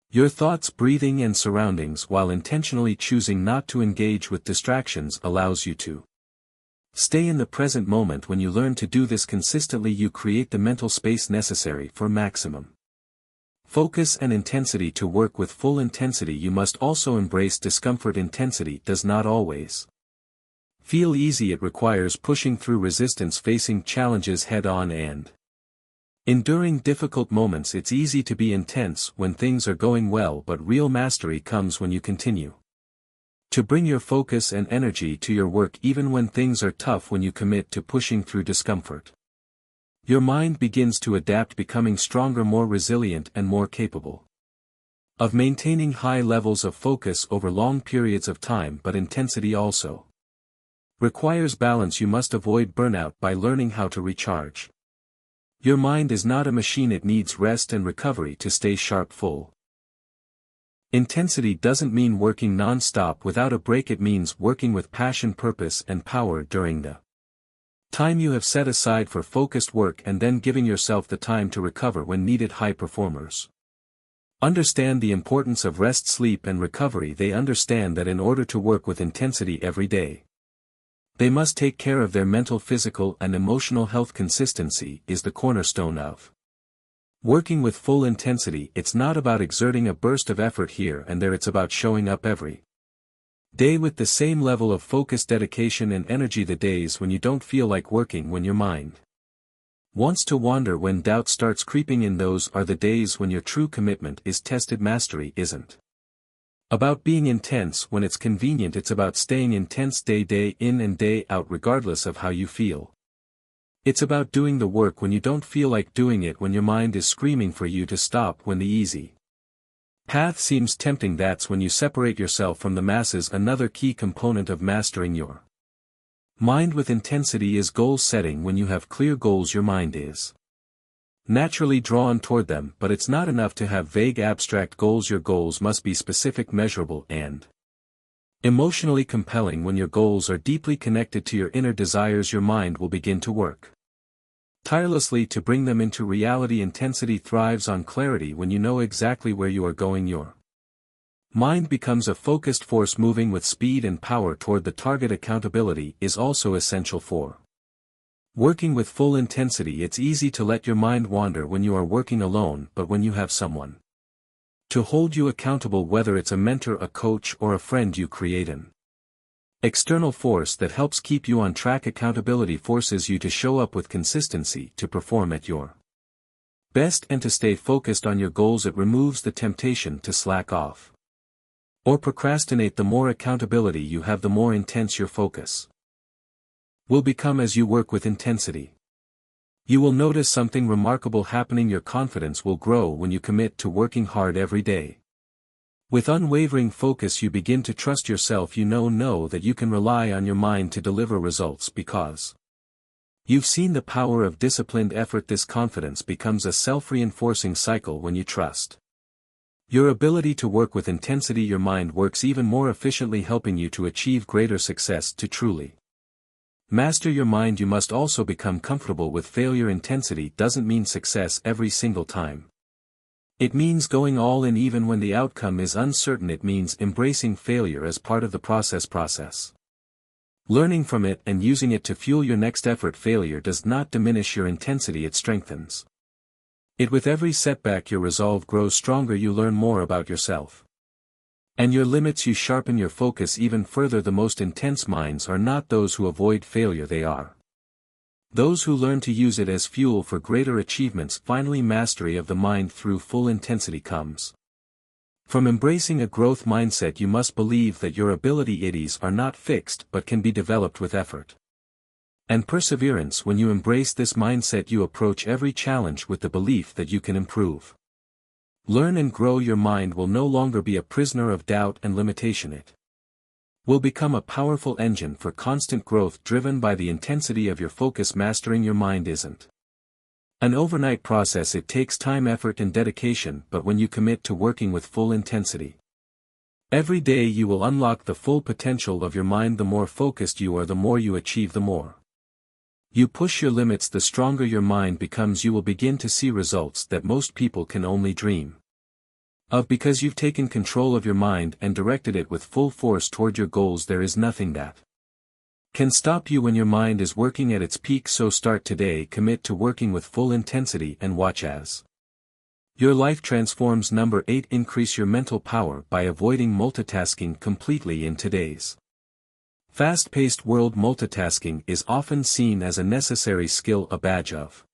your thoughts, breathing, and surroundings while intentionally choosing not to engage with distractions allows you to stay in the present moment. When you learn to do this consistently, you create the mental space necessary for maximum focus and intensity. To work with full intensity, you must also embrace discomfort. Intensity does not always feel easy. It requires pushing through resistance, facing challenges head-on and enduring difficult moments. It's easy to be intense when things are going well, but real mastery comes when you continue to bring your focus and energy to your work even when things are tough. When you commit to pushing through discomfort, your mind begins to adapt, becoming stronger, more resilient, and more capable of maintaining high levels of focus over long periods of time. But intensity also requires balance. You must avoid burnout by learning how to recharge. Your mind is not a machine, it needs rest and recovery to stay sharp. Full intensity doesn't mean working non-stop without a break, it means working with passion, purpose, and power during the time you have set aside for focused work, and then giving yourself the time to recover when needed. High performers understand the importance of rest, sleep, and recovery. They understand that in order to work with intensity every day, they must take care of their mental, physical, and emotional health. Consistency is the cornerstone of working with full intensity. It's not about exerting a burst of effort here and there, it's about showing up every day with the same level of focus, dedication, and energy. The days when you don't feel like working, when your mind wants to wander, when doubt starts creeping in, those are the days when your true commitment is tested. Mastery isn't about being intense when it's convenient, it's about staying intense day in and day out regardless of how you feel. It's about doing the work when you don't feel like doing it, when your mind is screaming for you to stop, when the easy path seems tempting. That's when you separate yourself from the masses. Another key component of mastering your mind with intensity is goal setting. When you have clear goals, your mind is naturally drawn toward them, but it's not enough to have vague, abstract goals. Your goals must be specific, measurable, and emotionally compelling. When your goals are deeply connected to your inner desires, your mind will begin to work tirelessly to bring them into reality. Intensity thrives on clarity. When you know exactly where you are going, your mind becomes a focused force moving with speed and power toward the target. Accountability is also essential for working with full intensity. It's easy to let your mind wander when you are working alone, but when you have someone to hold you accountable, whether it's a mentor, a coach, or a friend, you create an external force that helps keep you on track. Accountability forces you to show up with consistency, to perform at your best, and to stay focused on your goals. It removes the temptation to slack off or procrastinate. The more accountability you have, the more intense your focus will become. As you work with intensity, you will notice something remarkable happening. Your confidence will grow when you commit to working hard every day. With unwavering focus, you begin to trust yourself. You know that you can rely on your mind to deliver results because you've seen the power of disciplined effort. This confidence becomes a self-reinforcing cycle. When you trust your ability to work with intensity, your mind works even more efficiently, helping you to achieve greater success. To truly master your mind, you must also become comfortable with failure. Intensity doesn't mean success every single time. It means going all in even when the outcome is uncertain. It means embracing failure as part of the process. Learning from it and using it to fuel your next effort. Failure does not diminish your intensity, it strengthens it. With every setback, your resolve grows stronger. You learn more about yourself and your limits. You sharpen your focus even further. The most intense minds are not those who avoid failure, they are those who learn to use it as fuel for greater achievements. Finally, mastery of the mind through full intensity comes from embracing a growth mindset. You must believe that your abilities are not fixed but can be developed with effort and perseverance. When you embrace this mindset, you approach every challenge with the belief that you can improve, learn, and grow. Your mind will no longer be a prisoner of doubt and limitation. It will become a powerful engine for constant growth, driven by the intensity of your focus. Mastering your mind isn't an overnight process. It takes time, effort, and dedication, but when you commit to working with full intensity every day, you will unlock the full potential of your mind. The more focused you are, the more you achieve. The more you push your limits, the stronger your mind becomes. You will begin to see results that most people can only dream of, because you've taken control of your mind and directed it with full force toward your goals. There is nothing that can stop you when your mind is working at its peak. So start today, commit to working with full intensity, and watch as your life transforms. Number 8. Increase your mental power by avoiding multitasking completely. In today's fast-paced world, multitasking is often seen as a necessary skill, a badge of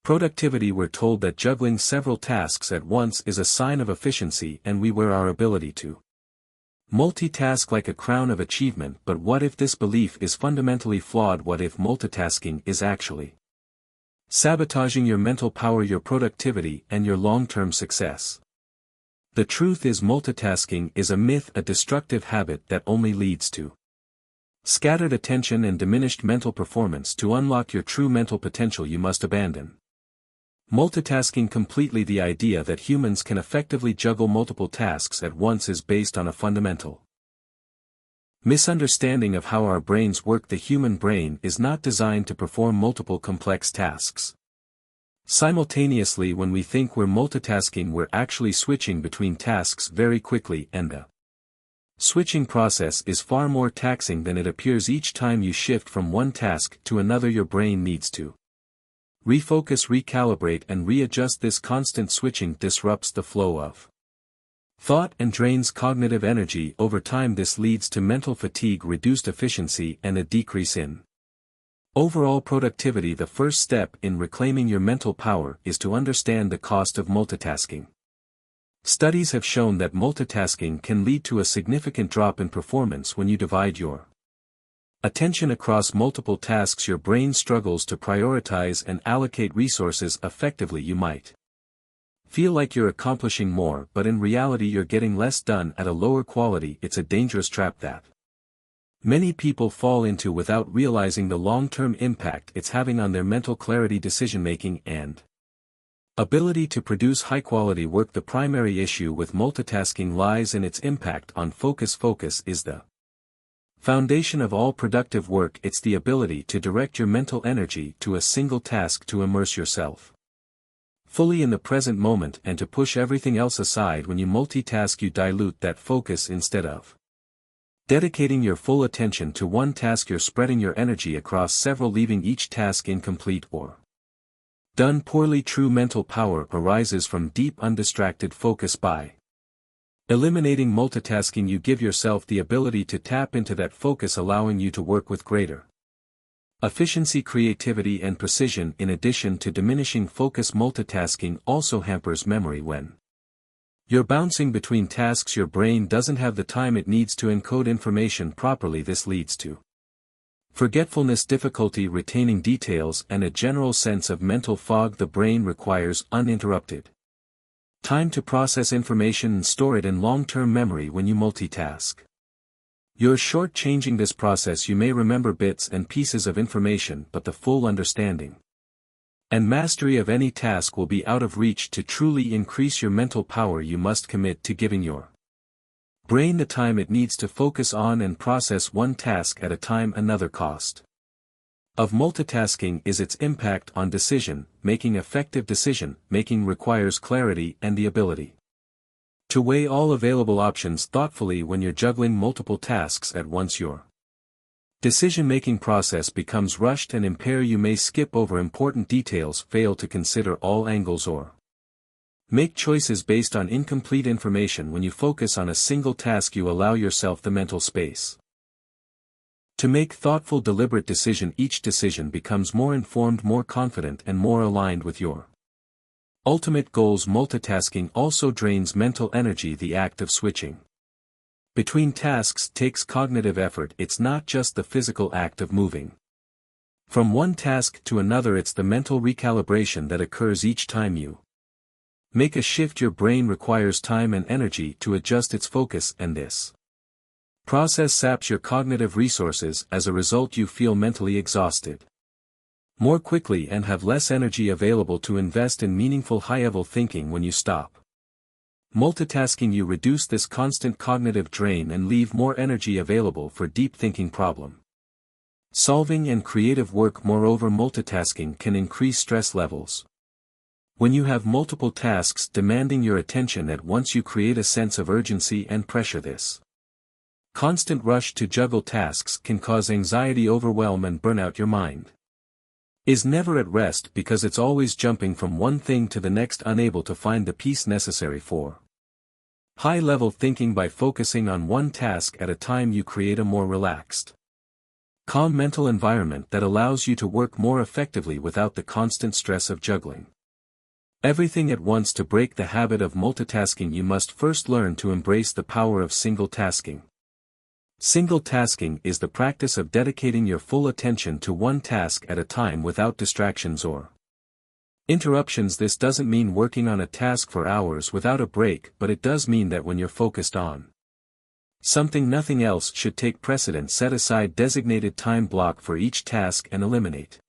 productivity. We're told that juggling several tasks at once is a sign of efficiency, and we wear our ability to multitask like a crown of achievement. But what if this belief is fundamentally flawed? What if multitasking is actually sabotaging your mental power, your productivity, and your long-term success? The truth is, multitasking is a myth, a destructive habit that only leads to scattered attention and diminished mental performance. To unlock your true mental potential, you must abandon multitasking completely. The idea that humans can effectively juggle multiple tasks at once is based on a fundamental misunderstanding of how our brains work. The human brain is not designed to perform multiple complex tasks simultaneously. When we think we're multitasking, we're actually switching between tasks very quickly, and the switching process is far more taxing than it appears. Each time you shift from one task to another, your brain needs to refocus, recalibrate, and readjust. This constant switching disrupts the flow of thought and drains cognitive energy. Over time, this leads to mental fatigue, reduced efficiency, and a decrease in overall productivity. The first step in reclaiming your mental power is to understand the cost of multitasking. Studies have shown that multitasking can lead to a significant drop in performance. When you divide your attention across multiple tasks, your brain struggles to prioritize and allocate resources effectively. You might feel like you're accomplishing more, but in reality you're getting less done at a lower quality. It's a dangerous trap that many people fall into without realizing the long-term impact it's having on their mental clarity, decision-making, and ability to produce high-quality work. The primary issue with multitasking lies in its impact on focus. Focus is the foundation of all productive work. It's the ability to direct your mental energy to a single task, to immerse yourself fully in the present moment, and to push everything else aside. When you multitask, you dilute that focus. Instead of dedicating your full attention to one task, you're spreading your energy across several, leaving each task incomplete or done poorly. True mental power arises from deep, undistracted focus. By eliminating multitasking, you give yourself the ability to tap into that focus, allowing you to work with greater efficiency, creativity, and precision. In addition to diminishing focus, multitasking also hampers memory. When you're bouncing between tasks, your brain doesn't have the time it needs to encode information properly. This leads to forgetfulness, difficulty retaining details, and a general sense of mental fog. The brain requires uninterrupted time to process information and store it in long-term memory. When you multitask, you're short-changing this process. You may remember bits and pieces of information, but the full understanding and mastery of any task will be out of reach. To truly increase your mental power, you must commit to giving your brain the time it needs to focus on and process one task at a time. Another cost of multitasking is its impact on decision making. Effective decision making requires clarity and the ability to weigh all available options thoughtfully. When you're juggling multiple tasks at once, your decision-making process becomes rushed and impaired. You may skip over important details, fail to consider all angles, or make choices based on incomplete information. When you focus on a single task, you allow yourself the mental space to make thoughtful, deliberate decision. Each decision becomes more informed, more confident, and more aligned with your ultimate goals. Multitasking also drains mental energy. The act of switching between tasks takes cognitive effort. It's not just the physical act of moving from one task to another, it's the mental recalibration that occurs each time you make a shift. Your brain requires time and energy to adjust its focus, and this process saps your cognitive resources. As a result, you feel mentally exhausted more quickly and have less energy available to invest in meaningful, high-level thinking. When you stop multitasking, you reduce this constant cognitive drain and leave more energy available for deep thinking, problem solving, and creative work. Moreover, multitasking can increase stress levels. When you have multiple tasks demanding your attention at once, you create a sense of urgency and pressure. This constant rush to juggle tasks can cause anxiety, overwhelm, and burnout. Your mind is never at rest because it's always jumping from one thing to the next, unable to find the peace necessary for High-level thinking. By focusing on one task at a time, you create a more relaxed, calm mental environment that allows you to work more effectively without the constant stress of juggling everything at once. To break the habit of multitasking, you must first learn to embrace the power of single tasking. Single tasking is the practice of dedicating your full attention to one task at a time without distractions or interruptions. This doesn't mean working on a task for hours without a break, but it does mean that when you're focused on something, nothing else should take precedence. Set aside designated time block for each task and eliminate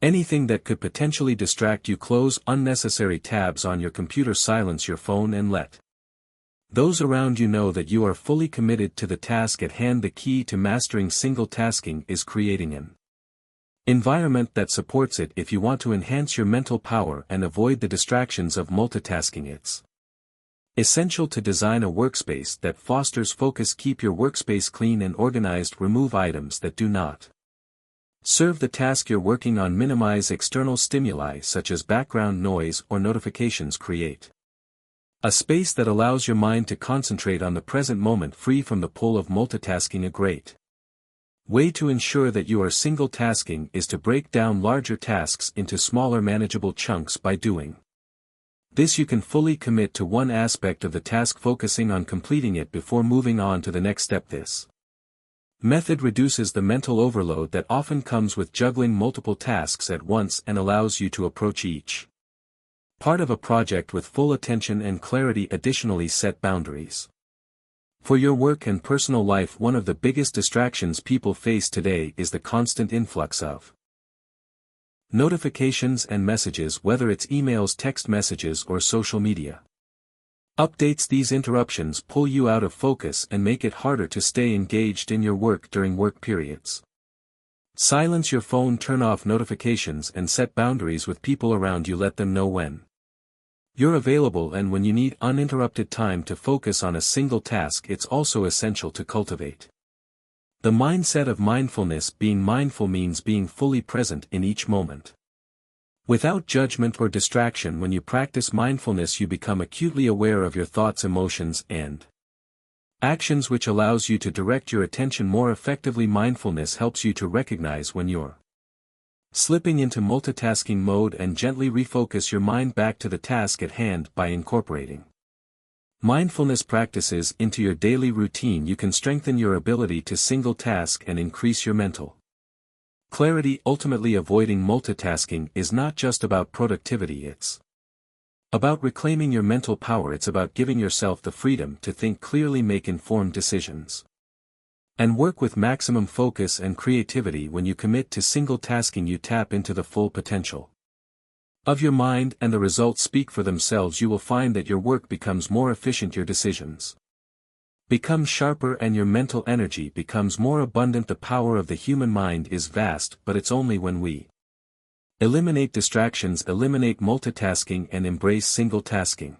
anything that could potentially distract you. Close unnecessary tabs on your computer, silence your phone, and let those around you know that you are fully committed to the task at hand. The key to mastering single tasking is creating an environment that supports it. If you want to enhance your mental power and avoid the distractions of multitasking, it's essential to design a workspace that fosters focus. Keep your workspace clean and organized. Remove items that do not serve the task you're working on. Minimize external stimuli such as background noise or notifications. Create a space that allows your mind to concentrate on the present moment, free from the pull of multitasking. A great way to ensure that you are single tasking is to break down larger tasks into smaller manageable chunks. By doing this, you can fully commit to one aspect of the task, focusing on completing it before moving on to the next step. This method reduces the mental overload that often comes with juggling multiple tasks at once and allows you to approach each part of a project with full attention and clarity. Additionally, set boundaries for your work and personal life. One of the biggest distractions people face today is the constant influx of notifications and messages, whether it's emails, text messages, or social media updates. These interruptions pull you out of focus and make it harder to stay engaged in your work during work periods. Silence your phone, turn off notifications, and set boundaries with people around you. Let them know when you're available and when you need uninterrupted time to focus on a single task. It's also essential to cultivate the mindset of mindfulness. Being mindful means being fully present in each moment, without judgment or distraction. When you practice mindfulness, you become acutely aware of your thoughts, emotions, and actions, which allows you to direct your attention more effectively. Mindfulness helps you to recognize when you're slipping into multitasking mode and gently refocus your mind back to the task at hand. By incorporating mindfulness practices into your daily routine, you can strengthen your ability to single task and increase your mental clarity. Ultimately, avoiding multitasking is not just about productivity, it's about reclaiming your mental power. It's about giving yourself the freedom to think clearly, make informed decisions, and work with maximum focus and creativity. When you commit to single tasking, you tap into the full potential of your mind, and the results speak for themselves. You will find that your work becomes more efficient, your decisions become sharper, and your mental energy becomes more abundant. The power of the human mind is vast, but it's only when we eliminate distractions, eliminate multitasking, and embrace single tasking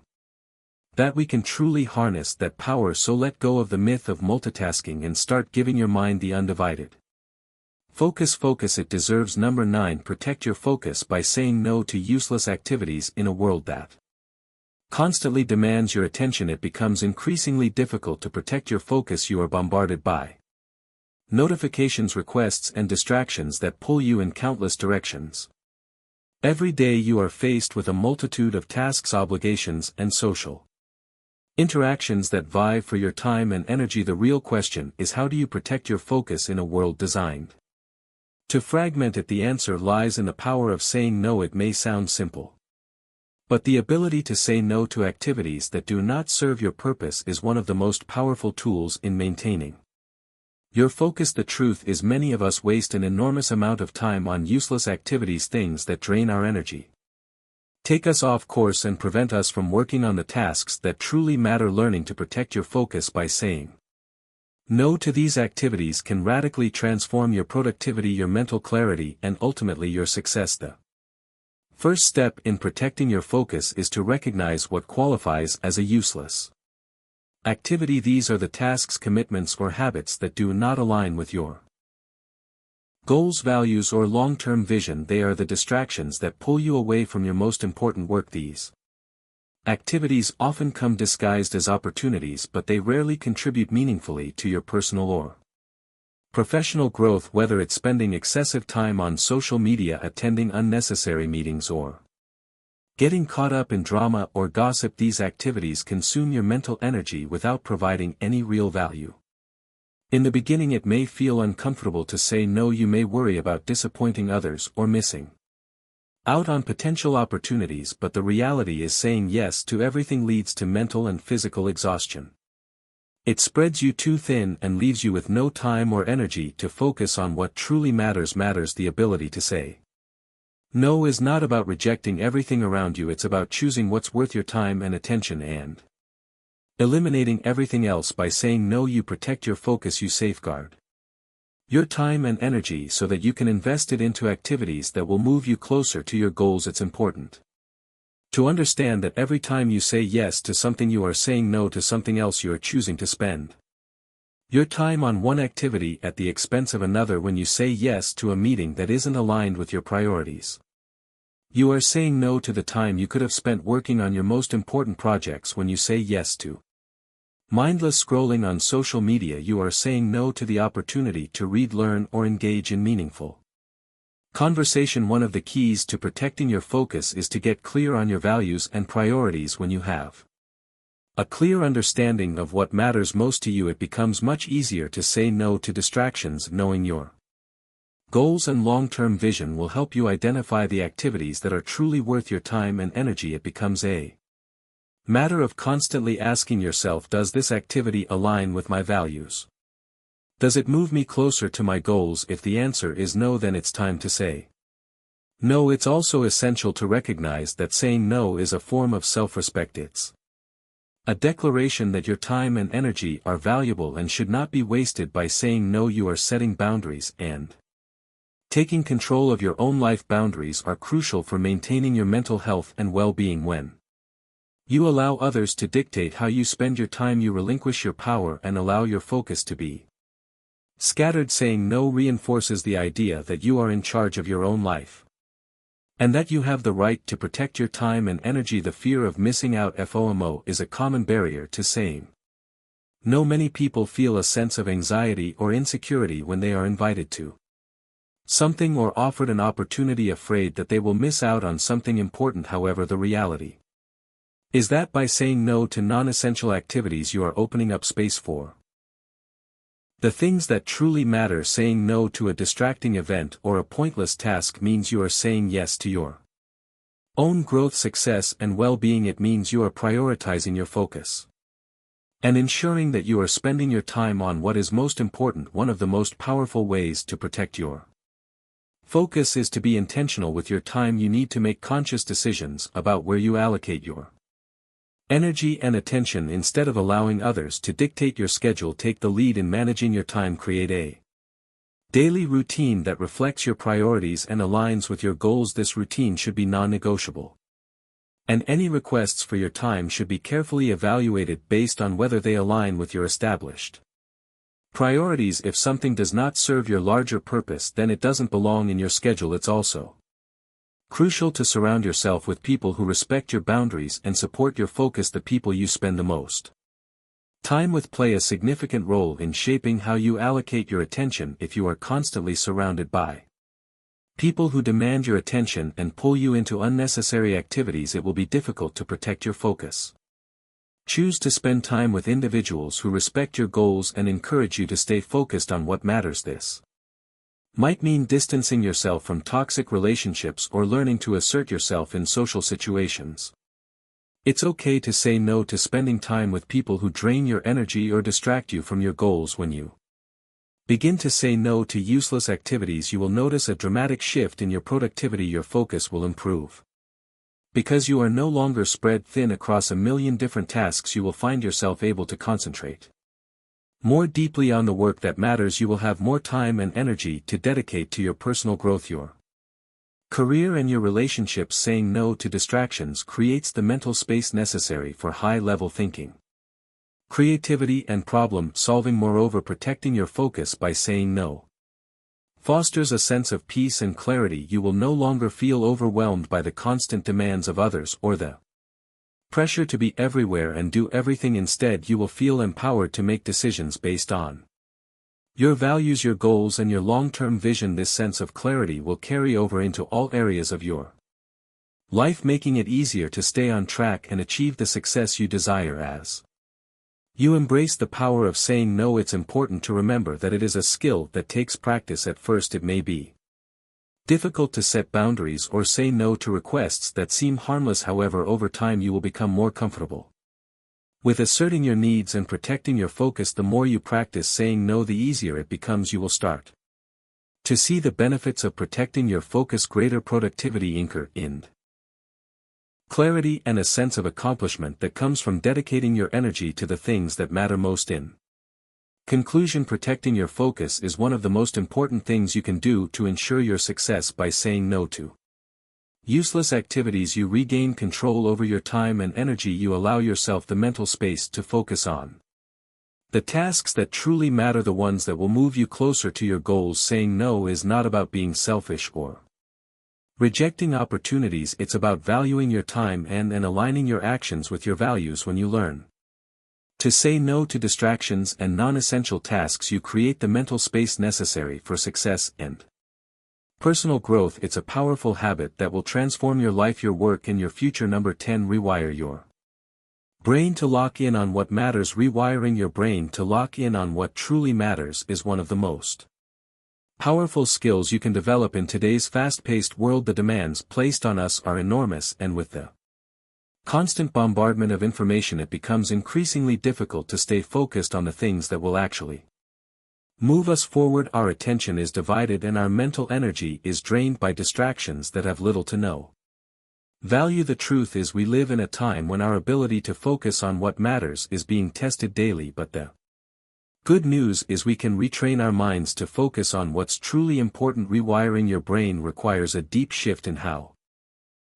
that we can truly harness that power. So let go of the myth of multitasking and start giving your mind the undivided focus. It deserves. Number 9. Protect your focus by saying no to useless activities. In a world that constantly demands your attention, it becomes increasingly difficult to protect your focus. You are bombarded by notifications, requests, and distractions that pull you in countless directions. Every day you are faced with a multitude of tasks, obligations, and social interactions that vie for your time and energy. The real question is, how do you protect your focus in a world designed to fragment it? The answer lies in the power of saying no. It may sound simple, but the ability to say no to activities that do not serve your purpose is one of the most powerful tools in maintaining your focus. The truth is, many of us waste an enormous amount of time on useless activities, things that drain our energy, take us off course, and prevent us from working on the tasks that truly matter. Learning to protect your focus by saying no to these activities can radically transform your productivity, your mental clarity, and ultimately your success. The first step in protecting your focus is to recognize what qualifies as a useless activity. These are the tasks, commitments, or habits that do not align with your goals, values, or long-term vision. They are the distractions that pull you away from your most important work. These Activities often come disguised as opportunities, but they rarely contribute meaningfully to your personal or professional growth, whether it's spending excessive time on social media, attending unnecessary meetings, or getting caught up in drama or gossip. These activities consume your mental energy without providing any real value. In the beginning it may feel uncomfortable to say no. You may worry about disappointing others or missing out on potential opportunities, but the reality is saying yes to everything leads to mental and physical exhaustion. It spreads you too thin and leaves you with no time or energy to focus on what truly matters. The ability to say no is not about rejecting everything around you. It's about choosing what's worth your time and attention and eliminating everything else. By saying no, you protect your focus, you safeguard your time and energy so that you can invest it into activities that will move you closer to your goals. It's important to understand that every time you say yes to something, you are saying no to something else. You are choosing to spend your time on one activity at the expense of another. When you say yes to a meeting that isn't aligned with your priorities, you are saying no to the time you could have spent working on your most important projects. When you say yes to mindless scrolling on social media, you are saying no to the opportunity to read, learn, or engage in meaningful conversation. One of the keys to protecting your focus is to get clear on your values and priorities. When you have a clear understanding of what matters most to you, it becomes much easier to say no to distractions. Knowing your goals and long-term vision will help you identify the activities that are truly worth your time and energy. It becomes a matter of constantly asking yourself, does this activity align with my values? Does it move me closer to my goals? If the answer is no, then it's time to say no. It's also essential to recognize that saying no is a form of self-respect. It's a declaration that your time and energy are valuable and should not be wasted. By saying no, you are setting boundaries and taking control of your own life. Boundaries are crucial for maintaining your mental health and well-being. When you allow others to dictate how you spend your time, you relinquish your power and allow your focus to be scattered. Saying no reinforces the idea that you are in charge of your own life and that you have the right to protect your time and energy. The fear of missing out (FOMO) is a common barrier to saying no. Many people feel a sense of anxiety or insecurity when they are invited to something or offered an opportunity, afraid that they will miss out on something important. However, the reality is that by saying no to non-essential activities, you are opening up space for the things that truly matter. Saying no to a distracting event or a pointless task means you are saying yes to your own growth, success, and well-being. It means you are prioritizing your focus and ensuring that you are spending your time on what is most important. One of the most powerful ways to protect your focus is to be intentional with your time. You need to make conscious decisions about where you allocate your energy and attention instead of allowing others to dictate your schedule. Take the lead in managing your time. Create a daily routine that reflects your priorities and aligns with your goals. This routine should be non-negotiable, and any requests for your time should be carefully evaluated based on whether they align with your established priorities. If something does not serve your larger purpose, then it doesn't belong in your schedule. It's also crucial to surround yourself with people who respect your boundaries and support your focus. The people you spend the most time with play a significant role in shaping how you allocate your attention. If you are constantly surrounded by people who demand your attention and pull you into unnecessary activities, it will be difficult to protect your focus. Choose to spend time with individuals who respect your goals and encourage you to stay focused on what matters. This might mean distancing yourself from toxic relationships or learning to assert yourself in social situations. It's okay to say no to spending time with people who drain your energy or distract you from your goals. When you begin to say no to useless activities, you will notice a dramatic shift in your productivity. Your focus will improve. Because you are no longer spread thin across a million different tasks, you will find yourself able to concentrate more deeply on the work that matters. You will have more time and energy to dedicate to your personal growth, your career, and your relationships. Saying no to distractions creates the mental space necessary for high-level thinking, creativity, and problem-solving. Moreover, protecting your focus by saying no fosters a sense of peace and clarity. You will no longer feel overwhelmed by the constant demands of others or the pressure to be everywhere and do everything. Instead, you will feel empowered to make decisions based on your values, your goals, and your long-term vision. This sense of clarity will carry over into all areas of your life, making it easier to stay on track and achieve the success you desire. As you embrace the power of saying no, it's important to remember that it is a skill that takes practice. At first, it may be difficult to set boundaries or say no to requests that seem harmless. However, over time you will become more comfortable with asserting your needs and protecting your focus. The more you practice saying no, the easier it becomes. You will start to see the benefits of protecting your focus: greater productivity, in clarity, and a sense of accomplishment that comes from dedicating your energy to the things that matter most. In conclusion, protecting your focus is one of the most important things you can do to ensure your success. By saying no to useless activities, you regain control over your time and energy. You allow yourself the mental space to focus on the tasks that truly matter, the ones that will move you closer to your goals. Saying no is not about being selfish or rejecting opportunities. It's about valuing your time and aligning your actions with your values. When you learn to say no to distractions and non-essential tasks, you create the mental space necessary for success and personal growth. It's a powerful habit that will transform your life, your work, and your future. Number 10. Rewire your brain to lock in on what matters. Rewiring your brain to lock in on what truly matters is one of the most powerful skills you can develop in today's fast-paced world. The demands placed on us are enormous, and with the constant bombardment of information, it becomes increasingly difficult to stay focused on the things that will actually move us forward. Our attention is divided and our mental energy is drained by distractions that have little to no value. The truth is, we live in a time when our ability to focus on what matters is being tested daily, but the good news is we can retrain our minds to focus on what's truly important. Rewiring your brain requires a deep shift in how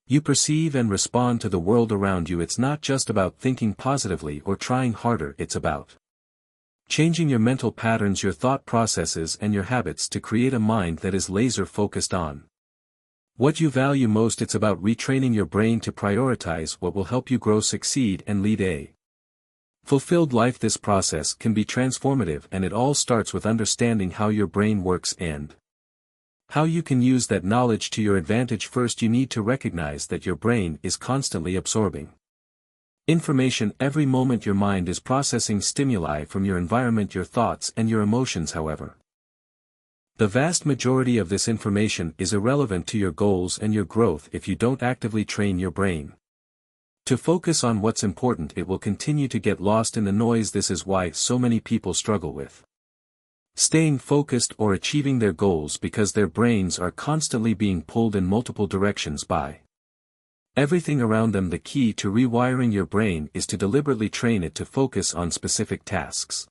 you perceive and respond to the world around you. It's not just about thinking positively or trying harder, it's about changing your mental patterns, your thought processes, and your habits to create a mind that is laser-focused on what you value most. It's about retraining your brain to prioritize what will help you grow, succeed, and lead a fulfilled life. This process can be transformative, and it all starts with understanding how your brain works and how you can use that knowledge to your advantage. First, you need to recognize that your brain is constantly absorbing information. Every moment your mind is processing stimuli from your environment, your thoughts, and your emotions. However, the vast majority of this information is irrelevant to your goals and your growth. If you don't actively train your brain to focus on what's important, it will continue to get lost in the noise. This is why so many people struggle with staying focused or achieving their goals, because their brains are constantly being pulled in multiple directions by everything around them. The key to rewiring your brain is to deliberately train it to focus on specific tasks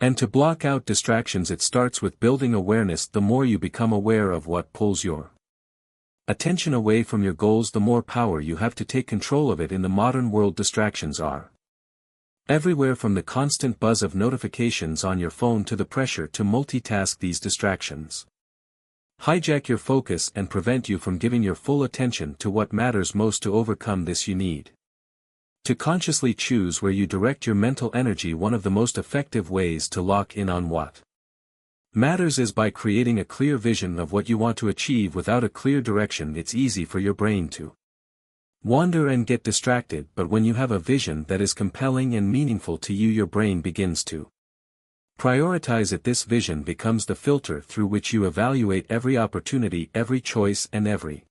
and to block out distractions. It starts with building awareness. The more you become aware of what pulls your attention away from your goals, the more power you have to take control of it. In the modern world, distractions are everywhere, from the constant buzz of notifications on your phone to the pressure to multitask. These distractions hijack your focus and prevent you from giving your full attention to what matters most. To overcome this, you need to consciously choose where you direct your mental energy. One of the most effective ways to lock in on what matters is by creating a clear vision of what you want to achieve. Without a clear direction, it's easy for your brain to wander and get distracted, but when you have a vision that is compelling and meaningful to you, your brain begins to prioritize it. This vision becomes the filter through which you evaluate every opportunity, every choice, and every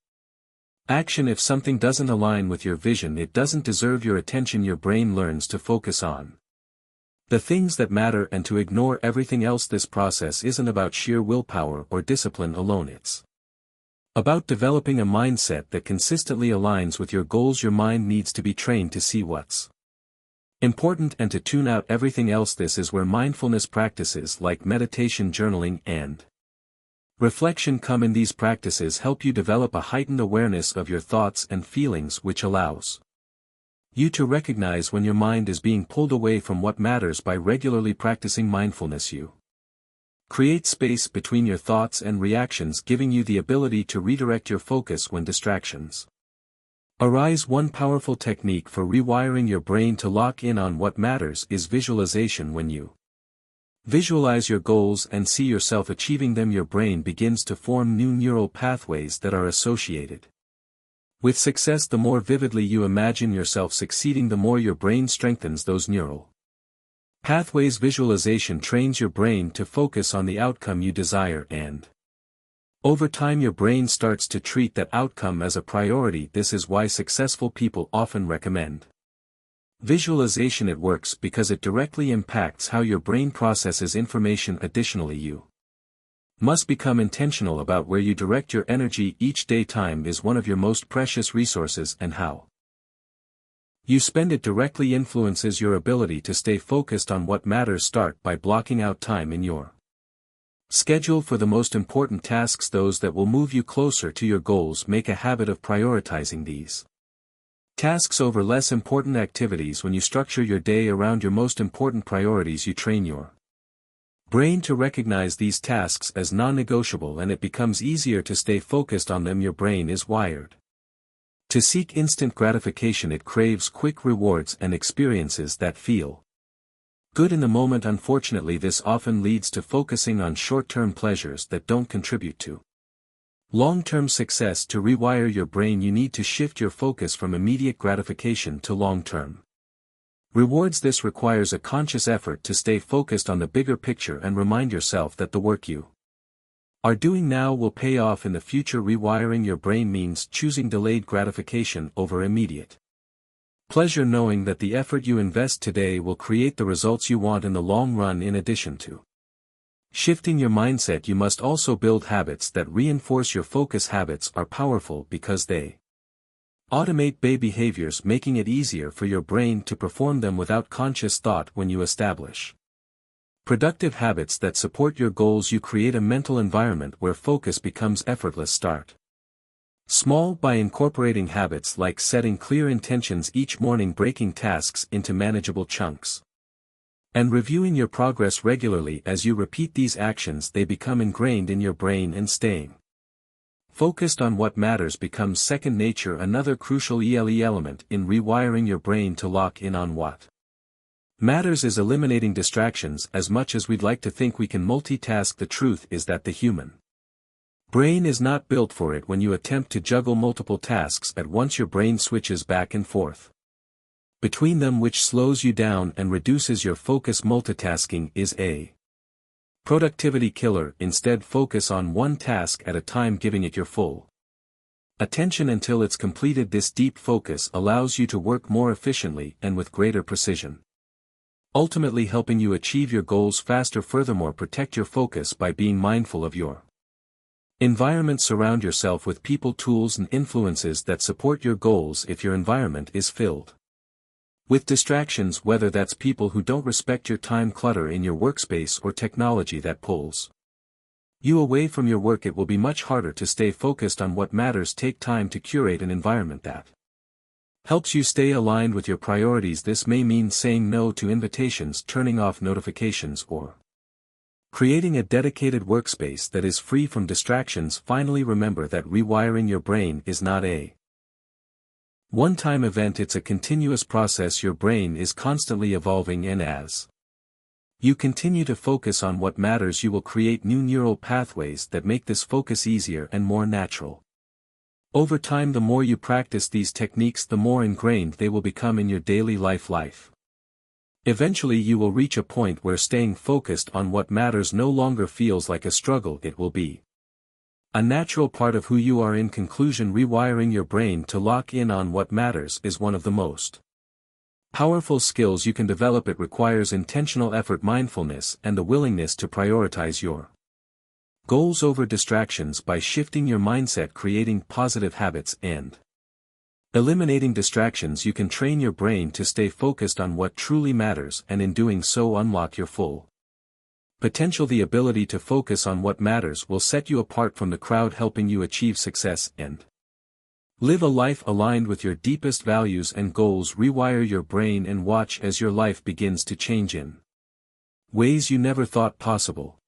action. If something doesn't align with your vision, it doesn't deserve your attention. Your brain learns to focus on the things that matter and to ignore everything else. This process isn't about sheer willpower or discipline alone. It's about developing a mindset that consistently aligns with your goals. Your mind needs to be trained to see what's important and to tune out everything else. This is where mindfulness practices like meditation, journaling, and reflection come in. These practices help you develop a heightened awareness of your thoughts and feelings, which allows you to recognize when your mind is being pulled away from what matters. By regularly practicing mindfulness, you create space between your thoughts and reactions, giving you the ability to redirect your focus when distractions Arise. One powerful technique for rewiring your brain to lock in on what matters is visualization. When you visualize your goals and see yourself achieving them, your brain begins to form new neural pathways that are associated with success. The more vividly you imagine yourself succeeding, the more your brain strengthens those neural pathways. Visualization trains your brain to focus on the outcome you desire, and over time your brain starts to treat that outcome as a priority. This is why successful people often recommend visualization. It works because it directly impacts how your brain processes information. Additionally, you must become intentional about where you direct your energy each day. Time is one of your most precious resources, and how you spend it directly influences your ability to stay focused on what matters. Start by blocking out time in your schedule for the most important tasks, those that will move you closer to your goals. Make a habit of prioritizing these tasks over less important activities. When you structure your day around your most important priorities, you train your brain to recognize these tasks as non-negotiable, and it becomes easier to stay focused on them. Your brain is wired to seek instant gratification. It craves quick rewards and experiences that feel good in the moment. Unfortunately, this often leads to focusing on short-term pleasures that don't contribute to long-term success. To rewire your brain, you need to shift your focus from immediate gratification to long-term rewards. This requires a conscious effort to stay focused on the bigger picture and remind yourself that the work you are doing now will pay off in the future. Rewiring your brain means choosing delayed gratification over immediate pleasure, knowing that the effort you invest today will create the results you want in the long run. In addition to shifting your mindset, you must also build habits that reinforce your focus. Habits are powerful because they automate behaviors, making it easier for your brain to perform them without conscious thought. When you establish productive habits that support your goals, you create a mental environment where focus becomes effortless. Start small by incorporating habits like setting clear intentions each morning, breaking tasks into manageable chunks, and reviewing your progress regularly. As you repeat these actions, they become ingrained in your brain, and staying focused on what matters becomes second nature. Another crucial element in rewiring your brain to lock in on what matters is eliminating distractions. As much as we'd like to think we can multitask, the truth is that the human brain is not built for it. When you attempt to juggle multiple tasks at once, your brain switches back and forth between them, which slows you down and reduces your focus. Multitasking is a productivity killer. Instead, focus on one task at a time, giving it your full attention until it's completed. This deep focus allows you to work more efficiently and with greater precision, ultimately helping you achieve your goals faster. Furthermore, protect your focus by being mindful of your environment. Surround yourself with people, tools, and influences that support your goals. If your environment is filled with distractions, whether that's people who don't respect your time, clutter in your workspace, or technology that pulls you away from your work, it will be much harder to stay focused on what matters. Take time to curate an environment that helps you stay aligned with your priorities. This may mean saying no to invitations, turning off notifications, or creating a dedicated workspace that is free from distractions. Finally, remember that rewiring your brain is not a one-time event, it's a continuous process. Your brain is constantly evolving, and as you continue to focus on what matters, you will create new neural pathways that make this focus easier and more natural. Over time, the more you practice these techniques, the more ingrained they will become in your daily life. Eventually you will reach a point where staying focused on what matters no longer feels like a struggle. It will be a natural part of who you are. In conclusion, rewiring your brain to lock in on what matters is one of the most powerful skills you can develop. It requires intentional effort, mindfulness, and the willingness to prioritize your goals over distractions. By shifting your mindset, creating positive habits, and eliminating distractions, you can train your brain to stay focused on what truly matters, and in doing so unlock your full potential. The ability to focus on what matters will set you apart from the crowd, helping you achieve success and live a life aligned with your deepest values and goals. Rewire your brain and watch as your life begins to change in ways you never thought possible.